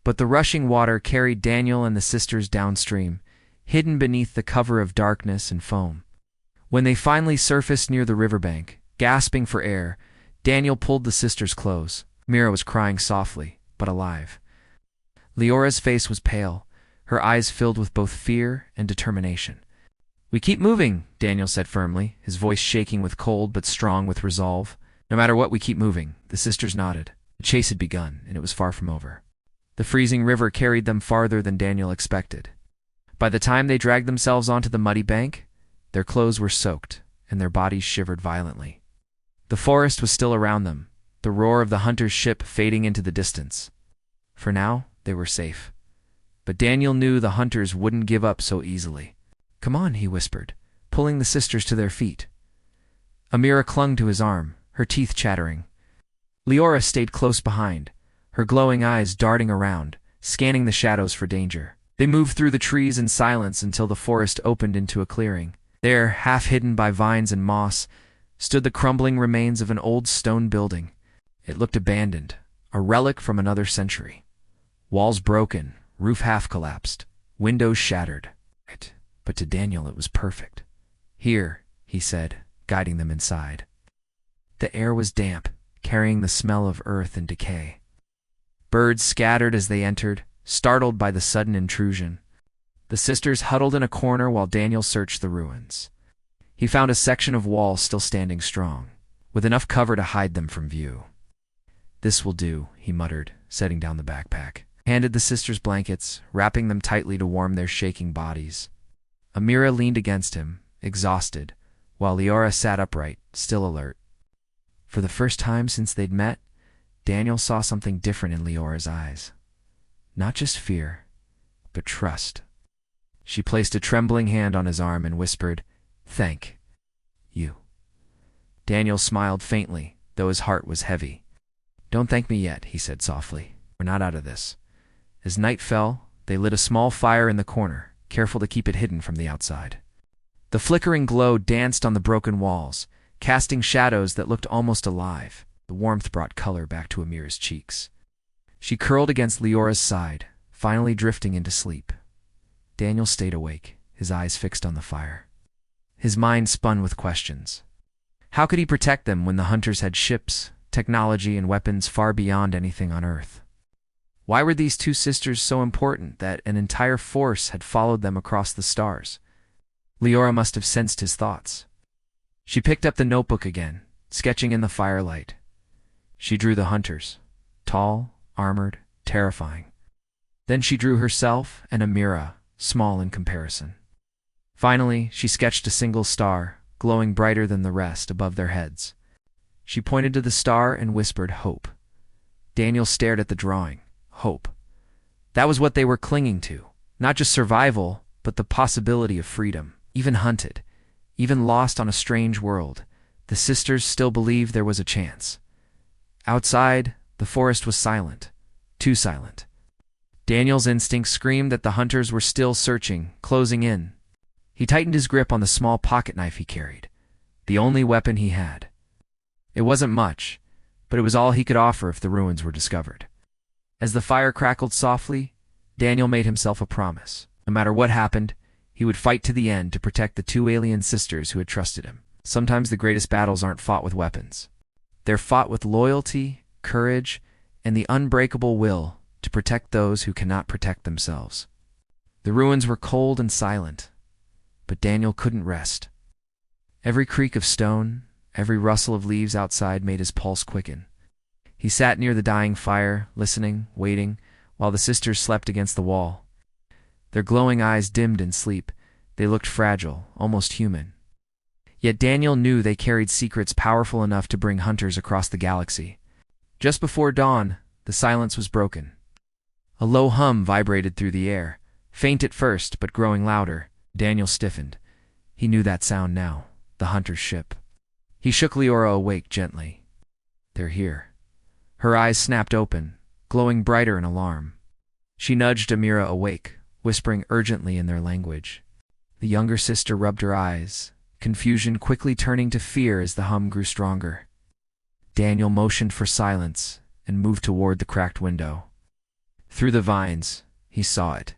But the rushing water carried Daniel and the sisters downstream, hidden beneath the cover of darkness and foam. When they finally surfaced near the riverbank, gasping for air, Daniel pulled the sisters close. Mira was crying softly, but alive. Leora's face was pale, her eyes filled with both fear and determination. "We keep moving," Daniel said firmly, his voice shaking with cold but strong with resolve. "No matter what, we keep moving." The sisters nodded. The chase had begun, and it was far from over. The freezing river carried them farther than Daniel expected. By the time they dragged themselves onto the muddy bank, their clothes were soaked, and their bodies shivered violently. The forest was still around them, the roar of the hunter's ship fading into the distance. For now, they were safe. But Daniel knew the hunters wouldn't give up so easily. "Come on," he whispered, pulling the sisters to their feet. Amira clung to his arm, her teeth chattering. Leora stayed close behind, her glowing eyes darting around, scanning the shadows for danger. They moved through the trees in silence until the forest opened into a clearing. There, half hidden by vines and moss, stood the crumbling remains of an old stone building. It looked abandoned, a relic from another century. Walls broken, roof half collapsed, windows shattered. But to Daniel it was perfect. "Here," he said, guiding them inside. The air was damp, carrying the smell of earth and decay. Birds scattered as they entered, startled by the sudden intrusion. The sisters huddled in a corner while Daniel searched the ruins. He found a section of wall still standing strong, with enough cover to hide them from view. "This will do," he muttered, setting down the backpack. Handed the sisters blankets, wrapping them tightly to warm their shaking bodies. Amira leaned against him, exhausted, while Leora sat upright, still alert. For the first time since they'd met, Daniel saw something different in Leora's eyes. Not just fear, but trust. She placed a trembling hand on his arm and whispered, "Thank you." Daniel smiled faintly, though his heart was heavy. "Don't thank me yet," he said softly. "We're not out of this." As night fell, they lit a small fire in the corner, careful to keep it hidden from the outside. The flickering glow danced on the broken walls, casting shadows that looked almost alive. The warmth brought color back to Amira's cheeks. She curled against Leora's side, finally drifting into sleep. Daniel stayed awake, his eyes fixed on the fire. His mind spun with questions. How could he protect them when the hunters had ships, technology, and weapons far beyond anything on Earth? Why were these two sisters so important that an entire force had followed them across the stars? Leora must have sensed his thoughts. She picked up the notebook again, sketching in the firelight. She drew the hunters, tall, armored, terrifying. Then she drew herself and Amira, small in comparison. Finally, she sketched a single star, glowing brighter than the rest, above their heads. She pointed to the star and whispered, "Hope." Daniel stared at the drawing. Hope. That was what they were clinging to. Not just survival, but the possibility of freedom. Even hunted, even lost on a strange world, the sisters still believed there was a chance. Outside, the forest was silent. Too silent. Daniel's instinct screamed that the hunters were still searching, closing in. He tightened his grip on the small pocket knife he carried, the only weapon he had. It wasn't much, but it was all he could offer if the ruins were discovered. As the fire crackled softly, Daniel made himself a promise. No matter what happened, he would fight to the end to protect the two alien sisters who had trusted him. Sometimes the greatest battles aren't fought with weapons. They're fought with loyalty, courage, and the unbreakable will to protect those who cannot protect themselves. The ruins were cold and silent, but Daniel couldn't rest. Every creak of stone, every rustle of leaves outside made his pulse quicken. He sat near the dying fire, listening, waiting, while the sisters slept against the wall. Their glowing eyes dimmed in sleep. They looked fragile, almost human. Yet Daniel knew they carried secrets powerful enough to bring hunters across the galaxy. Just before dawn, the silence was broken. A low hum vibrated through the air, faint at first, but growing louder. Daniel stiffened. He knew that sound now, the hunter's ship. He shook Leora awake gently. "They're here." Her eyes snapped open, glowing brighter in alarm. She nudged Amira awake, whispering urgently in their language. The younger sister rubbed her eyes, confusion quickly turning to fear as the hum grew stronger. Daniel motioned for silence and moved toward the cracked window. Through the vines, he saw it,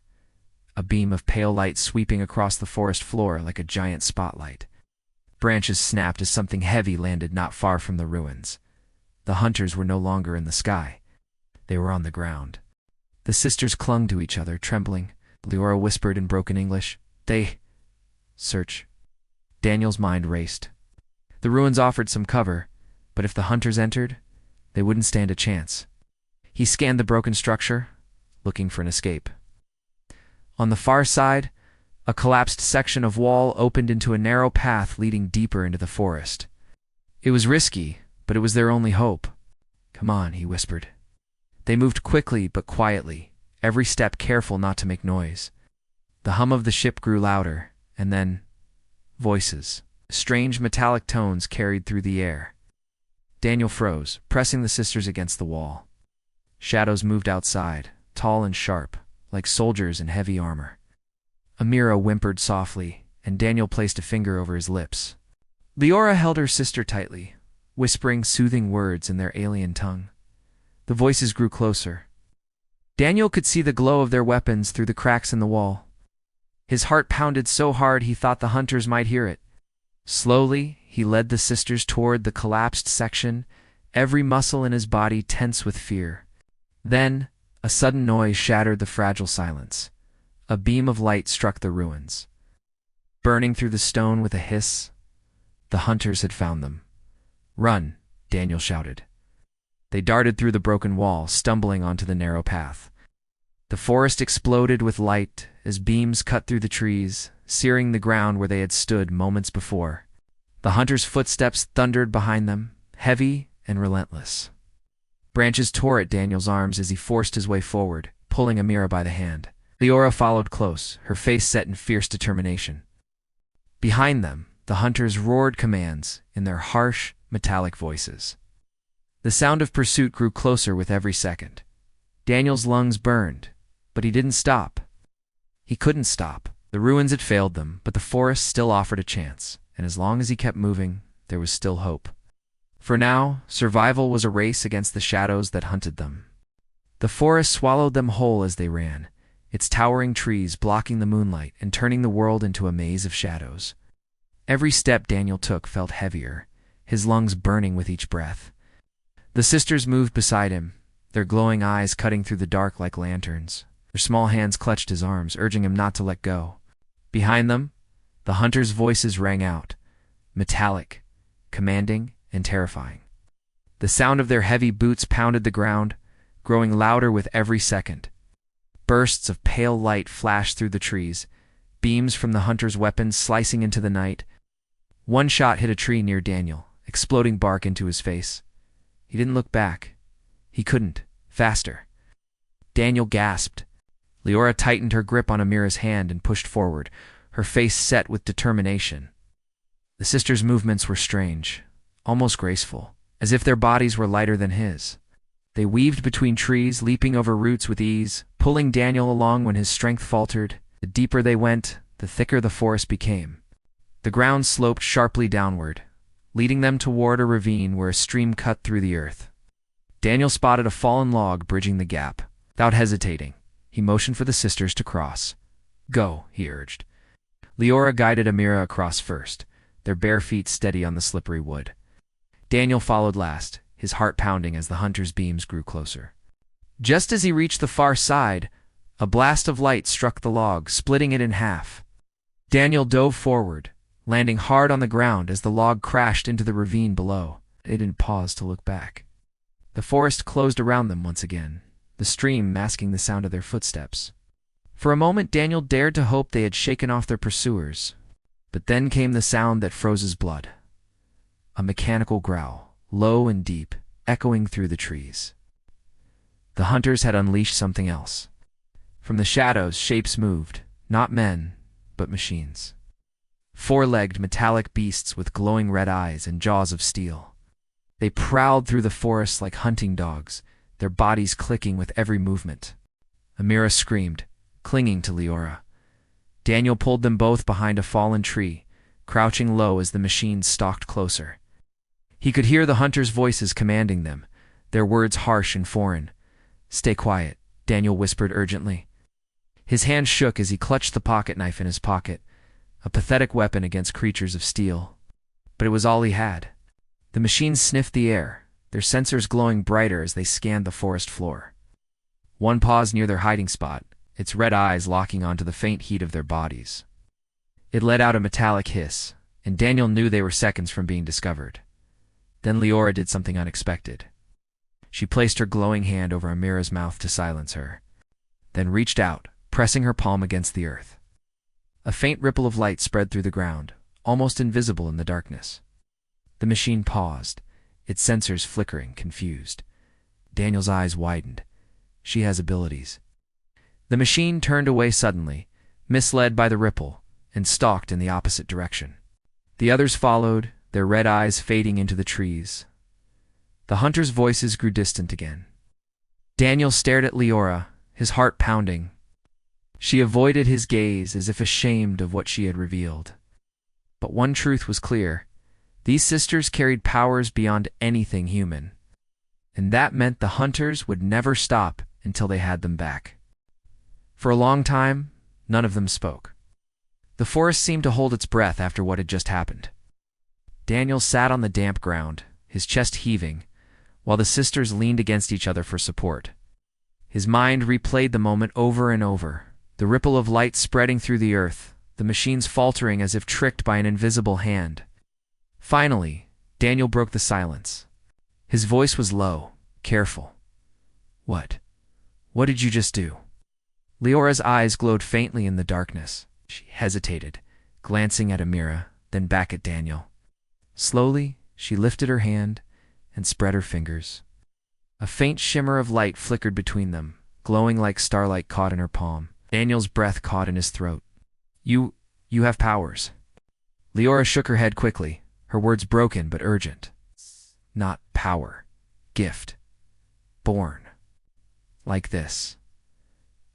a beam of pale light sweeping across the forest floor like a giant spotlight. Branches snapped as something heavy landed not far from the ruins. The hunters were no longer in the sky. They were on the ground. The sisters clung to each other, trembling. Leora whispered in broken English, "They search." Daniel's mind raced. The ruins offered some cover, but if the hunters entered, they wouldn't stand a chance. He scanned the broken structure, looking for an escape. On the far side, a collapsed section of wall opened into a narrow path leading deeper into the forest. It was risky, but it was their only hope. "Come on," he whispered. They moved quickly but quietly, every step careful not to make noise. The hum of the ship grew louder, and then voices. Strange metallic tones carried through the air. Daniel froze, pressing the sisters against the wall. Shadows moved outside, tall and sharp, like soldiers in heavy armor. Amira whimpered softly, and Daniel placed a finger over his lips. Leora held her sister tightly, whispering soothing words in their alien tongue. The voices grew closer. Daniel could see the glow of their weapons through the cracks in the wall. His heart pounded so hard he thought the hunters might hear it. Slowly, he led the sisters toward the collapsed section, every muscle in his body tense with fear. Then, a sudden noise shattered the fragile silence. A beam of light struck the ruins. Burning through the stone with a hiss, the hunters had found them. "Run!" Daniel shouted. They darted through the broken wall, stumbling onto the narrow path. The forest exploded with light as beams cut through the trees, searing the ground where they had stood moments before. The hunters' footsteps thundered behind them, heavy and relentless. Branches tore at Daniel's arms as he forced his way forward, pulling Amira by the hand. Leora followed close, her face set in fierce determination. Behind them, the hunters roared commands in their harsh, metallic voices. The sound of pursuit grew closer with every second. Daniel's lungs burned, but he didn't stop. He couldn't stop. The ruins had failed them, but the forest still offered a chance, and as long as he kept moving, there was still hope. For now, survival was a race against the shadows that hunted them. The forest swallowed them whole as they ran, its towering trees blocking the moonlight and turning the world into a maze of shadows. Every step Daniel took felt heavier, his lungs burning with each breath. The sisters moved beside him, their glowing eyes cutting through the dark like lanterns. Their small hands clutched his arms, urging him not to let go. Behind them, the hunters' voices rang out, metallic, commanding, and terrifying. The sound of their heavy boots pounded the ground, growing louder with every second. Bursts of pale light flashed through the trees, beams from the hunters' weapons slicing into the night. One shot hit a tree near Daniel, exploding bark into his face. He didn't look back. He couldn't. Faster. Daniel gasped. Leora tightened her grip on Amira's hand and pushed forward, her face set with determination. The sisters' movements were strange, almost graceful, as if their bodies were lighter than his. They weaved between trees, leaping over roots with ease, pulling Daniel along when his strength faltered. The deeper they went, the thicker the forest became. The ground sloped sharply downward, leading them toward a ravine where a stream cut through the earth. Daniel spotted a fallen log bridging the gap. Without hesitating, he motioned for the sisters to cross. "Go," he urged. Leora guided Amira across first, their bare feet steady on the slippery wood. Daniel followed last, his heart pounding as the hunter's beams grew closer. Just as he reached the far side, a blast of light struck the log, splitting it in half. Daniel dove forward, landing hard on the ground as the log crashed into the ravine below. They didn't pause to look back. The forest closed around them once again, the stream masking the sound of their footsteps. For a moment Daniel dared to hope they had shaken off their pursuers, but then came the sound that froze his blood. A mechanical growl, low and deep, echoing through the trees. The hunters had unleashed something else. From the shadows, shapes moved, not men, but machines. Four-legged metallic beasts with glowing red eyes and jaws of steel. They prowled through the forest like hunting dogs, their bodies clicking with every movement. Amira screamed, clinging to Leora. Daniel pulled them both behind a fallen tree, crouching low as the machines stalked closer. He could hear the hunters' voices commanding them, their words harsh and foreign. "Stay quiet," Daniel whispered urgently. His hand shook as he clutched the pocket knife in his pocket, a pathetic weapon against creatures of steel. But it was all he had. The machines sniffed the air, their sensors glowing brighter as they scanned the forest floor. One paused near their hiding spot, its red eyes locking onto the faint heat of their bodies. It let out a metallic hiss, and Daniel knew they were seconds from being discovered. Then Leora did something unexpected. She placed her glowing hand over Amira's mouth to silence her, then reached out, pressing her palm against the earth. A faint ripple of light spread through the ground, almost invisible in the darkness. The machine paused, its sensors flickering, confused. Daniel's eyes widened. She has abilities. The machine turned away suddenly, misled by the ripple, and stalked in the opposite direction. The others followed, their red eyes fading into the trees. The hunters' voices grew distant again. Daniel stared at Leora, his heart pounding. She avoided his gaze as if ashamed of what she had revealed. But one truth was clear. These sisters carried powers beyond anything human. And that meant the hunters would never stop until they had them back. For a long time, none of them spoke. The forest seemed to hold its breath after what had just happened. Daniel sat on the damp ground, his chest heaving, while the sisters leaned against each other for support. His mind replayed the moment over and over, the ripple of light spreading through the earth, the machines faltering as if tricked by an invisible hand. Finally, Daniel broke the silence. His voice was low, careful. What? What did you just do? Leora's eyes glowed faintly in the darkness. She hesitated, glancing at Amira, then back at Daniel. Slowly, she lifted her hand and spread her fingers. A faint shimmer of light flickered between them, glowing like starlight caught in her palm. Daniel's breath caught in his throat. You have powers." Leora shook her head quickly, her words broken but urgent. "Not power. Gift. Born. Like this."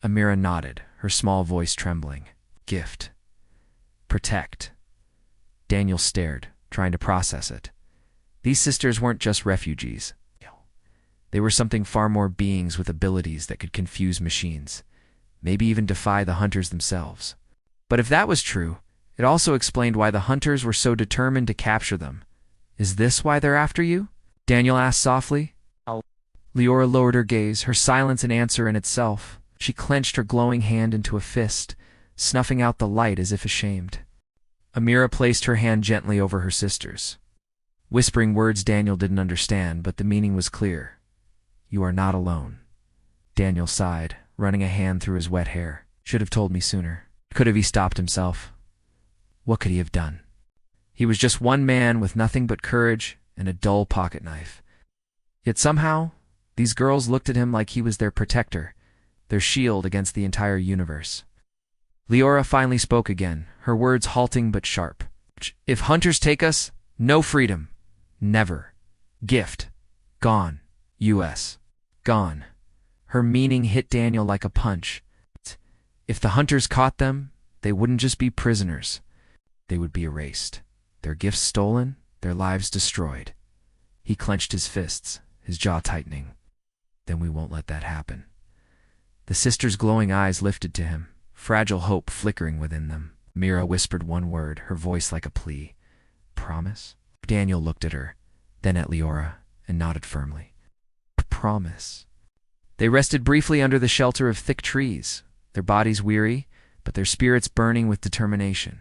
Amira nodded, her small voice trembling. "Gift. Protect." Daniel stared, trying to process it. These sisters weren't just refugees. They were something far more, beings with abilities that could confuse machines, maybe even defy the hunters themselves. But if that was true, it also explained why the hunters were so determined to capture them. "Is this why they're after you?" Daniel asked softly. Leora lowered her gaze, her silence an answer in itself. She clenched her glowing hand into a fist, snuffing out the light as if ashamed. Amira placed her hand gently over her sister's, whispering words Daniel didn't understand, but the meaning was clear. "You are not alone." Daniel sighed, running a hand through his wet hair. "Should have told me sooner." Could have he stopped himself? What could he have done? He was just one man with nothing but courage and a dull pocket knife. Yet somehow, these girls looked at him like he was their protector, their shield against the entire universe. Leora finally spoke again, her words halting but sharp. "If hunters take us, no freedom. Never. Gift. Gone. U.S. Gone." Her meaning hit Daniel like a punch. If the hunters caught them, they wouldn't just be prisoners. They would be erased. Their gifts stolen, their lives destroyed. He clenched his fists, his jaw tightening. "Then we won't let that happen." The sisters' glowing eyes lifted to him, fragile hope flickering within them. Mira whispered one word, her voice like a plea. "Promise?" Daniel looked at her, then at Leora, and nodded firmly. "Promise." They rested briefly under the shelter of thick trees, their bodies weary, but their spirits burning with determination.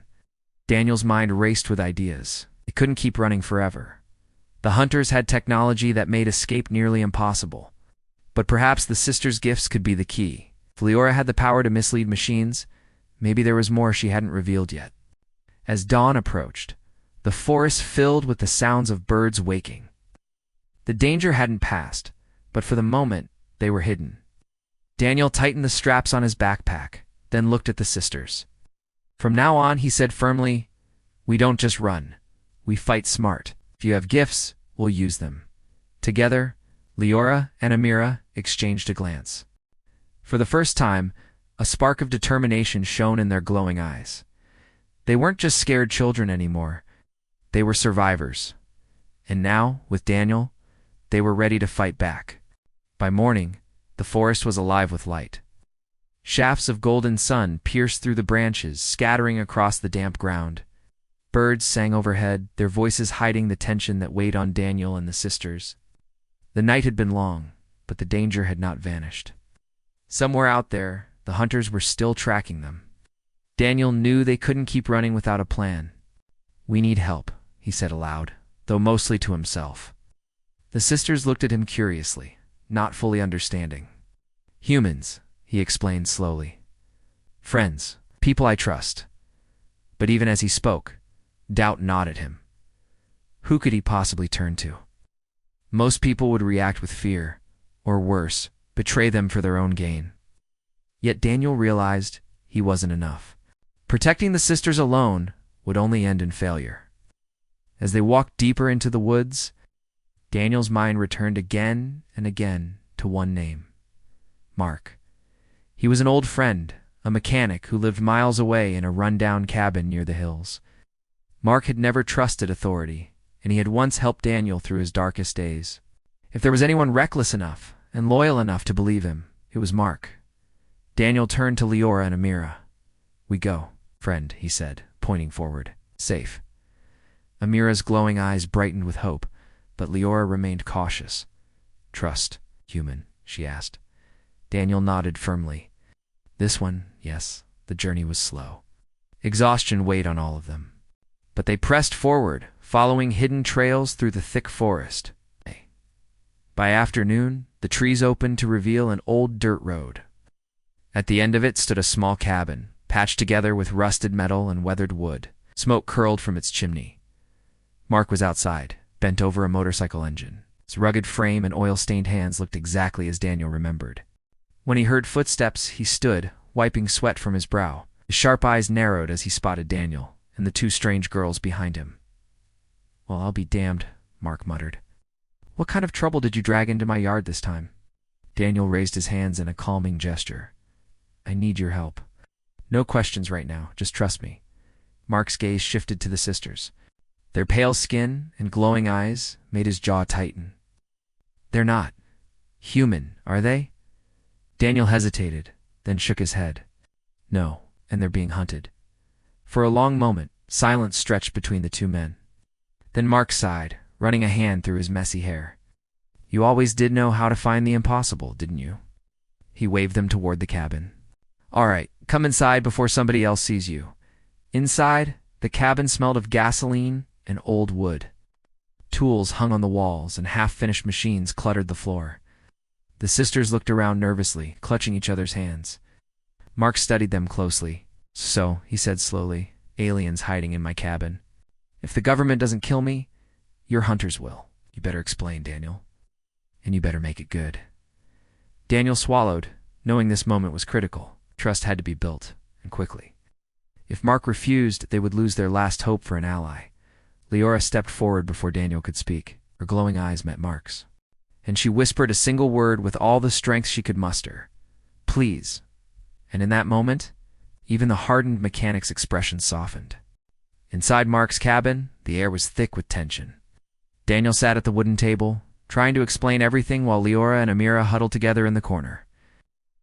Daniel's mind raced with ideas. They couldn't keep running forever. The hunters had technology that made escape nearly impossible. But perhaps the sisters' gifts could be the key. If Leora had the power to mislead machines, maybe there was more she hadn't revealed yet. As dawn approached, the forest filled with the sounds of birds waking. The danger hadn't passed, but for the moment, they were hidden. Daniel tightened the straps on his backpack, then looked at the sisters. "From now on," he said firmly, "we don't just run. We fight smart. If you have gifts, we'll use them." Together, Leora and Amira exchanged a glance. For the first time, a spark of determination shone in their glowing eyes. They weren't just scared children anymore. They were survivors. And now, with Daniel, they were ready to fight back. By morning, the forest was alive with light. Shafts of golden sun pierced through the branches, scattering across the damp ground. Birds sang overhead, their voices hiding the tension that weighed on Daniel and the sisters. The night had been long, but the danger had not vanished. Somewhere out there, the hunters were still tracking them. Daniel knew they couldn't keep running without a plan. "We need help," he said aloud, though mostly to himself. The sisters looked at him curiously, not fully understanding. "Humans," he explained slowly. "Friends, people I trust." But even as he spoke, doubt gnawed at him. Who could he possibly turn to? Most people would react with fear, or worse, betray them for their own gain. Yet Daniel realized he wasn't enough. Protecting the sisters alone would only end in failure. As they walked deeper into the woods, Daniel's mind returned again and again to one name: Mark. He was an old friend, a mechanic who lived miles away in a run-down cabin near the hills. Mark had never trusted authority, and he had once helped Daniel through his darkest days. If there was anyone reckless enough and loyal enough to believe him, it was Mark. Daniel turned to Leora and Amira. "We go, friend," he said, pointing forward. "Safe." Amira's glowing eyes brightened with hope, but Leora remained cautious. "Trust, human?" she asked. Daniel nodded firmly. This one, yes. The journey was slow. Exhaustion weighed on all of them. But they pressed forward, following hidden trails through the thick forest. By afternoon, the trees opened to reveal an old dirt road. At the end of it stood a small cabin, patched together with rusted metal and weathered wood. Smoke curled from its chimney. Mark was outside, bent over a motorcycle engine. His rugged frame and oil-stained hands looked exactly as Daniel remembered. When he heard footsteps, he stood, wiping sweat from his brow. His sharp eyes narrowed as he spotted Daniel and the two strange girls behind him. "Well, I'll be damned," Mark muttered. "What kind of trouble did you drag into my yard this time?" Daniel raised his hands in a calming gesture. "I need your help. No questions right now, just trust me." Mark's gaze shifted to the sisters. Their pale skin and glowing eyes made his jaw tighten. "They're not human, are they?" Daniel hesitated, then shook his head. "No, and they're being hunted." For a long moment, silence stretched between the two men. Then Mark sighed, running a hand through his messy hair. "You always did know how to find the impossible, didn't you?" He waved them toward the cabin. "All right, come inside before somebody else sees you." Inside, the cabin smelled of gasoline and old wood. Tools hung on the walls and half-finished machines cluttered the floor. The sisters looked around nervously, clutching each other's hands. Mark studied them closely. "So," he said slowly, "aliens hiding in my cabin. If the government doesn't kill me, your hunters will. You better explain, Daniel. And you better make it good." Daniel swallowed, knowing this moment was critical. Trust had to be built, and quickly. If Mark refused, they would lose their last hope for an ally. Leora stepped forward before Daniel could speak. Her glowing eyes met Mark's. And she whispered a single word with all the strength she could muster. "Please." And in that moment, even the hardened mechanic's expression softened. Inside Mark's cabin, the air was thick with tension. Daniel sat at the wooden table, trying to explain everything while Leora and Amira huddled together in the corner.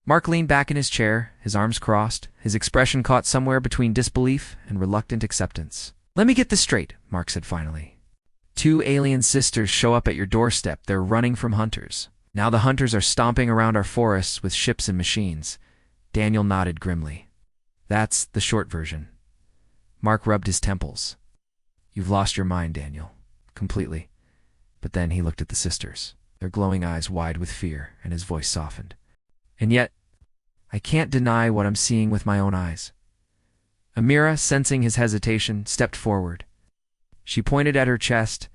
Mark leaned back in his chair, his arms crossed, his expression caught somewhere between disbelief and reluctant acceptance. "Let me get this straight," Mark said finally. "Two alien sisters show up at your doorstep. They're running from hunters. Now the hunters are stomping around our forests with ships and machines." Daniel nodded grimly. "That's the short version." Mark rubbed his temples. "You've lost your mind, Daniel. Completely." But then he looked at the sisters, their glowing eyes wide with fear, and his voice softened. "And yet, I can't deny what I'm seeing with my own eyes." Amira, sensing his hesitation, stepped forward. She pointed at her chest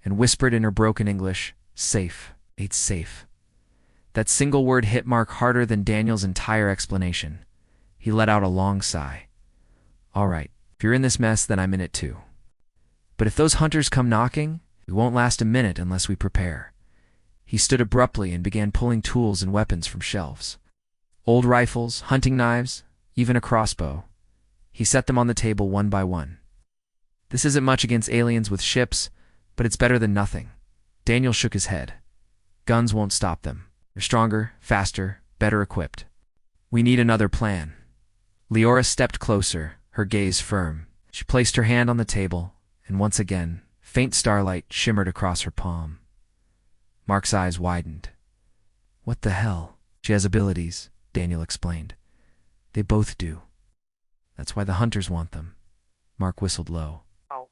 and whispered in her broken English, "Safe. It's safe." That single word hit Mark harder than Daniel's entire explanation. He let out a long sigh. "All right, if you're in this mess, then I'm in it too. But if those hunters come knocking, we won't last a minute unless we prepare." He stood abruptly and began pulling tools and weapons from shelves. Old rifles, hunting knives, even a crossbow. He set them on the table one by one. "This isn't much against aliens with ships, but it's better than nothing." Daniel shook his head. "Guns won't stop them. They're stronger, faster, better equipped. We need another plan." Leora stepped closer, her gaze firm. She placed her hand on the table, and once again, faint starlight shimmered across her palm. Mark's eyes widened. "What the hell?" "She has abilities," Daniel explained. "They both do. That's why the hunters want them." Mark whistled low. "Oh."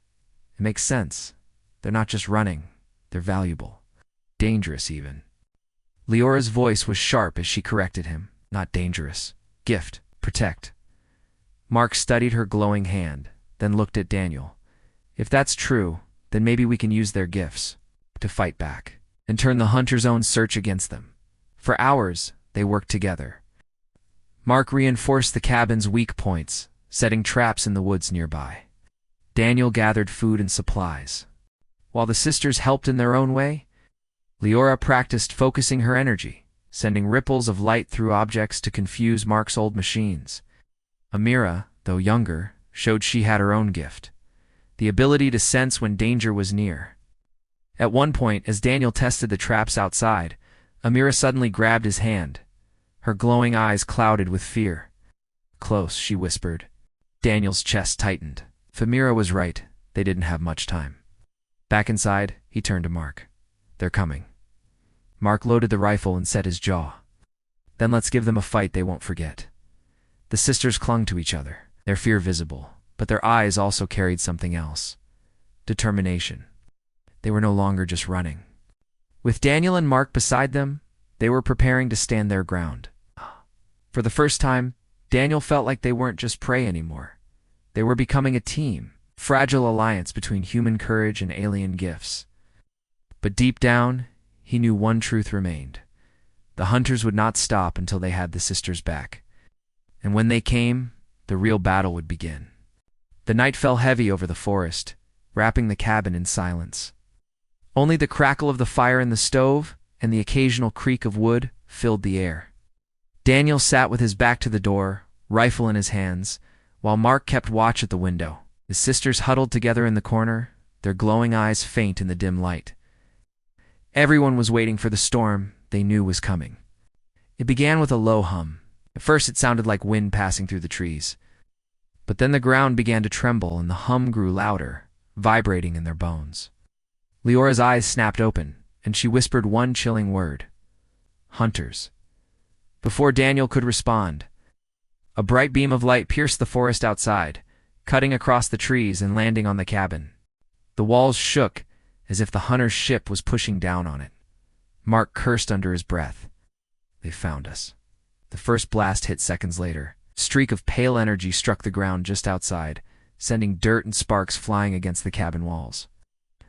"It makes sense. They're not just running. They're valuable. Dangerous, even." Leora's voice was sharp as she corrected him. "Not dangerous. Gift. Protect." Mark studied her glowing hand, then looked at Daniel. "If that's true, then maybe we can use their gifts to fight back and turn the hunters' own search against them." For hours, they worked together. Mark reinforced the cabin's weak points, setting traps in the woods nearby. Daniel gathered food and supplies. While the sisters helped in their own way, Leora practiced focusing her energy, sending ripples of light through objects to confuse Mark's old machines. Amira, though younger, showed she had her own gift, the ability to sense when danger was near. At one point, as Daniel tested the traps outside, Amira suddenly grabbed his hand. Her glowing eyes clouded with fear. "Close," she whispered. Daniel's chest tightened. If Amira was right, they didn't have much time. Back inside, he turned to Mark. "They're coming." Mark loaded the rifle and set his jaw. "Then let's give them a fight they won't forget." The sisters clung to each other, their fear visible, but their eyes also carried something else. Determination. They were no longer just running. With Daniel and Mark beside them, they were preparing to stand their ground. For the first time, Daniel felt like they weren't just prey anymore. They were becoming a team, fragile alliance between human courage and alien gifts. But deep down, he knew one truth remained. The hunters would not stop until they had the sisters back. And when they came, the real battle would begin. The night fell heavy over the forest, wrapping the cabin in silence. Only the crackle of the fire in the stove and the occasional creak of wood filled the air. Daniel sat with his back to the door, rifle in his hands, while Mark kept watch at the window. His sisters huddled together in the corner, their glowing eyes faint in the dim light. Everyone was waiting for the storm they knew was coming. It began with a low hum. At first it sounded like wind passing through the trees. But then the ground began to tremble and the hum grew louder, vibrating in their bones. Leora's eyes snapped open, and she whispered one chilling word. "Hunters." Before Daniel could respond, a bright beam of light pierced the forest outside, cutting across the trees and landing on the cabin. The walls shook, as if the hunter's ship was pushing down on it. Mark cursed under his breath. "They found us." The first blast hit seconds later. A streak of pale energy struck the ground just outside, sending dirt and sparks flying against the cabin walls.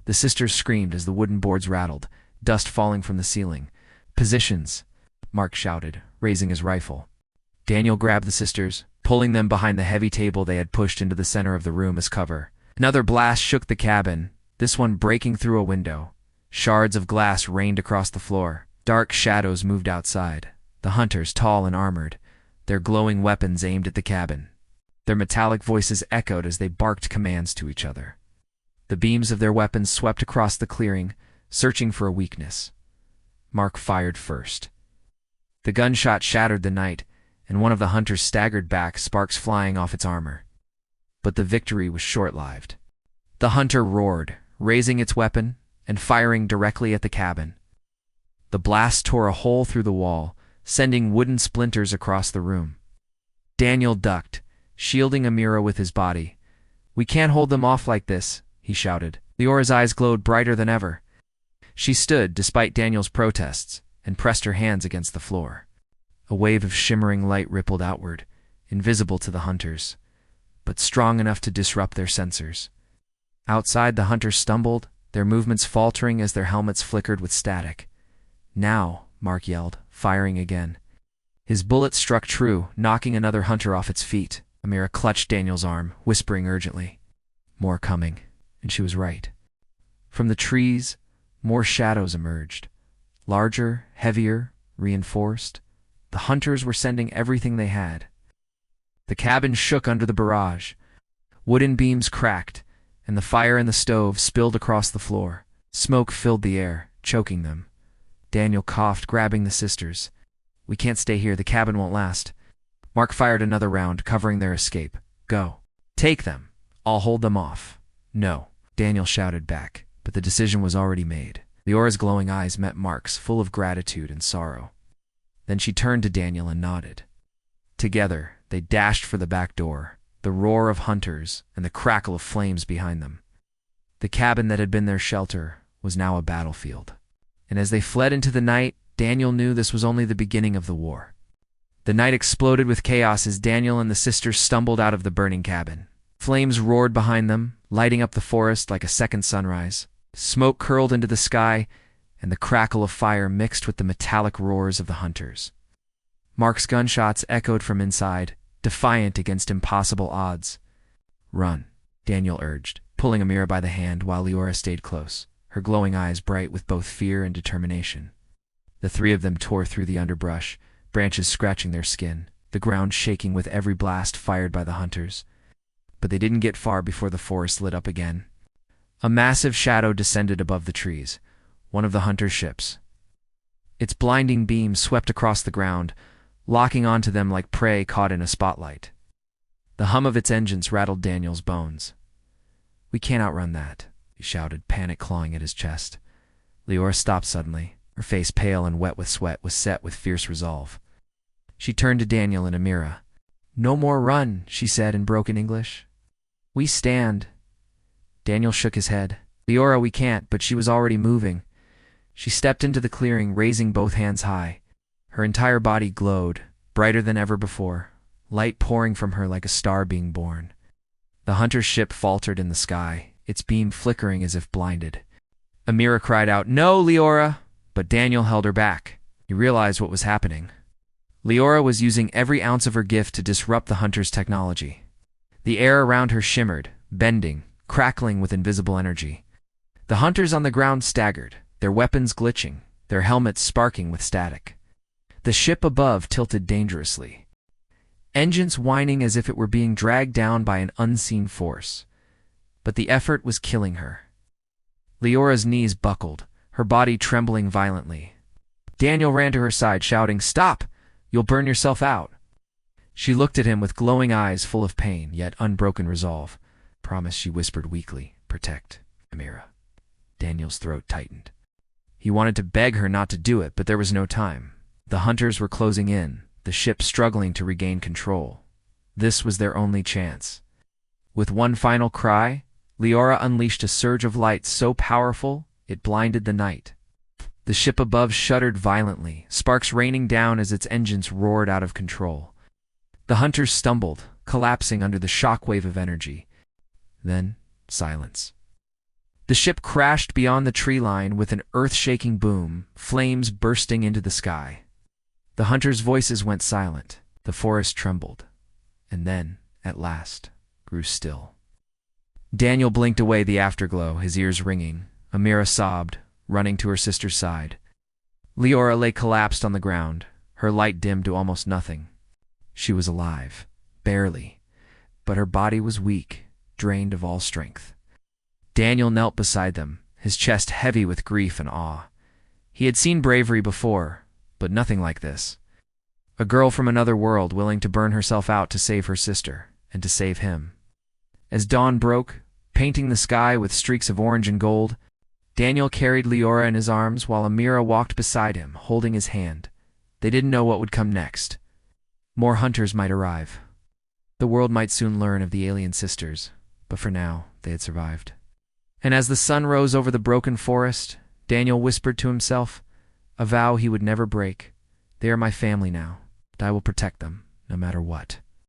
The sisters screamed as the wooden boards rattled, dust falling from the ceiling. "Positions!" Mark shouted, raising his rifle. Daniel grabbed the sisters, pulling them behind the heavy table they had pushed into the center of the room as cover. Another blast shook the cabin, this one breaking through a window. Shards of glass rained across the floor. Dark shadows moved outside, the hunters tall and armored, their glowing weapons aimed at the cabin. Their metallic voices echoed as they barked commands to each other. The beams of their weapons swept across the clearing, searching for a weakness. Mark fired first. The gunshot shattered the night, and one of the hunters staggered back, sparks flying off its armor. But the victory was short-lived. The hunter roared, raising its weapon and firing directly at the cabin. The blast tore a hole through the wall, sending wooden splinters across the room. Daniel ducked, shielding Amira with his body. "We can't hold them off like this," he shouted. Leora's eyes glowed brighter than ever. She stood, despite Daniel's protests, and pressed her hands against the floor. A wave of shimmering light rippled outward, invisible to the hunters, but strong enough to disrupt their sensors. Outside, the hunters stumbled, their movements faltering as their helmets flickered with static. "Now," Mark yelled, firing again. His bullet struck true, knocking another hunter off its feet. Amira clutched Daniel's arm, whispering urgently. More coming, and she was right. From the trees, more shadows emerged. Larger, heavier, reinforced. The hunters were sending everything they had. The cabin shook under the barrage. Wooden beams cracked, and the fire in the stove spilled across the floor. Smoke filled the air, choking them. Daniel coughed, grabbing the sisters. "We can't stay here. The cabin won't last." Mark fired another round, covering their escape. "Go. Take them. I'll hold them off." "No," Daniel shouted back, but the decision was already made. Leora's glowing eyes met Mark's, full of gratitude and sorrow. Then she turned to Daniel and nodded. Together, they dashed for the back door, the roar of hunters and the crackle of flames behind them. The cabin that had been their shelter was now a battlefield. And as they fled into the night, Daniel knew this was only the beginning of the war. The night exploded with chaos as Daniel and the sisters stumbled out of the burning cabin. Flames roared behind them, lighting up the forest like a second sunrise. Smoke curled into the sky, and the crackle of fire mixed with the metallic roars of the hunters. Mark's gunshots echoed from inside, defiant against impossible odds. "Run," Daniel urged, pulling Amira by the hand while Leora stayed close, her glowing eyes bright with both fear and determination. The three of them tore through the underbrush, branches scratching their skin, the ground shaking with every blast fired by the hunters. But they didn't get far before the forest lit up again. A massive shadow descended above the trees, one of the hunters' ships. Its blinding beams swept across the ground, locking onto them like prey caught in a spotlight. The hum of its engines rattled Daniel's bones. We can't outrun that, he shouted, panic clawing at his chest. Leora stopped suddenly. Her face, pale and wet with sweat, was set with fierce resolve. She turned to Daniel and Amira. "No more run," she said in broken English. "We stand." Daniel shook his head. "Leora, we can't," but she was already moving. She stepped into the clearing, raising both hands high. Her entire body glowed, brighter than ever before, light pouring from her like a star being born. The hunter's ship faltered in the sky, its beam flickering as if blinded. Amira cried out, "No, Leora!" But Daniel held her back. He realized what was happening. Leora was using every ounce of her gift to disrupt the hunter's technology. The air around her shimmered, bending, crackling with invisible energy. The hunters on the ground staggered, their weapons glitching, their helmets sparking with static. The ship above tilted dangerously, engines whining as if it were being dragged down by an unseen force. But the effort was killing her. Leora's knees buckled, her body trembling violently. Daniel ran to her side, shouting, "Stop! You'll burn yourself out." She looked at him with glowing eyes full of pain, yet unbroken resolve. "Promise," she whispered weakly. "Protect Amira." Daniel's throat tightened. He wanted to beg her not to do it, but there was no time. The hunters were closing in, the ship struggling to regain control. This was their only chance. With one final cry, Leora unleashed a surge of light so powerful it blinded the night. The ship above shuddered violently, sparks raining down as its engines roared out of control. The hunters stumbled, collapsing under the shockwave of energy. Then, silence. The ship crashed beyond the tree line with an earth-shaking boom, flames bursting into the sky. The hunters' voices went silent. The forest trembled, and then, at last, grew still. Daniel blinked away the afterglow, his ears ringing. Amira sobbed, running to her sister's side. Leora lay collapsed on the ground, her light dimmed to almost nothing. She was alive, barely, but her body was weak, drained of all strength. Daniel knelt beside them, his chest heavy with grief and awe. He had seen bravery before, but nothing like this. A girl from another world willing to burn herself out to save her sister, and to save him. As dawn broke, painting the sky with streaks of orange and gold, Daniel carried Leora in his arms while Amira walked beside him, holding his hand. They didn't know what would come next. More hunters might arrive. The world might soon learn of the alien sisters, but for now, they had survived. And as the sun rose over the broken forest, Daniel whispered to himself, a vow he would never break. They are my family now, and I will protect them, no matter what.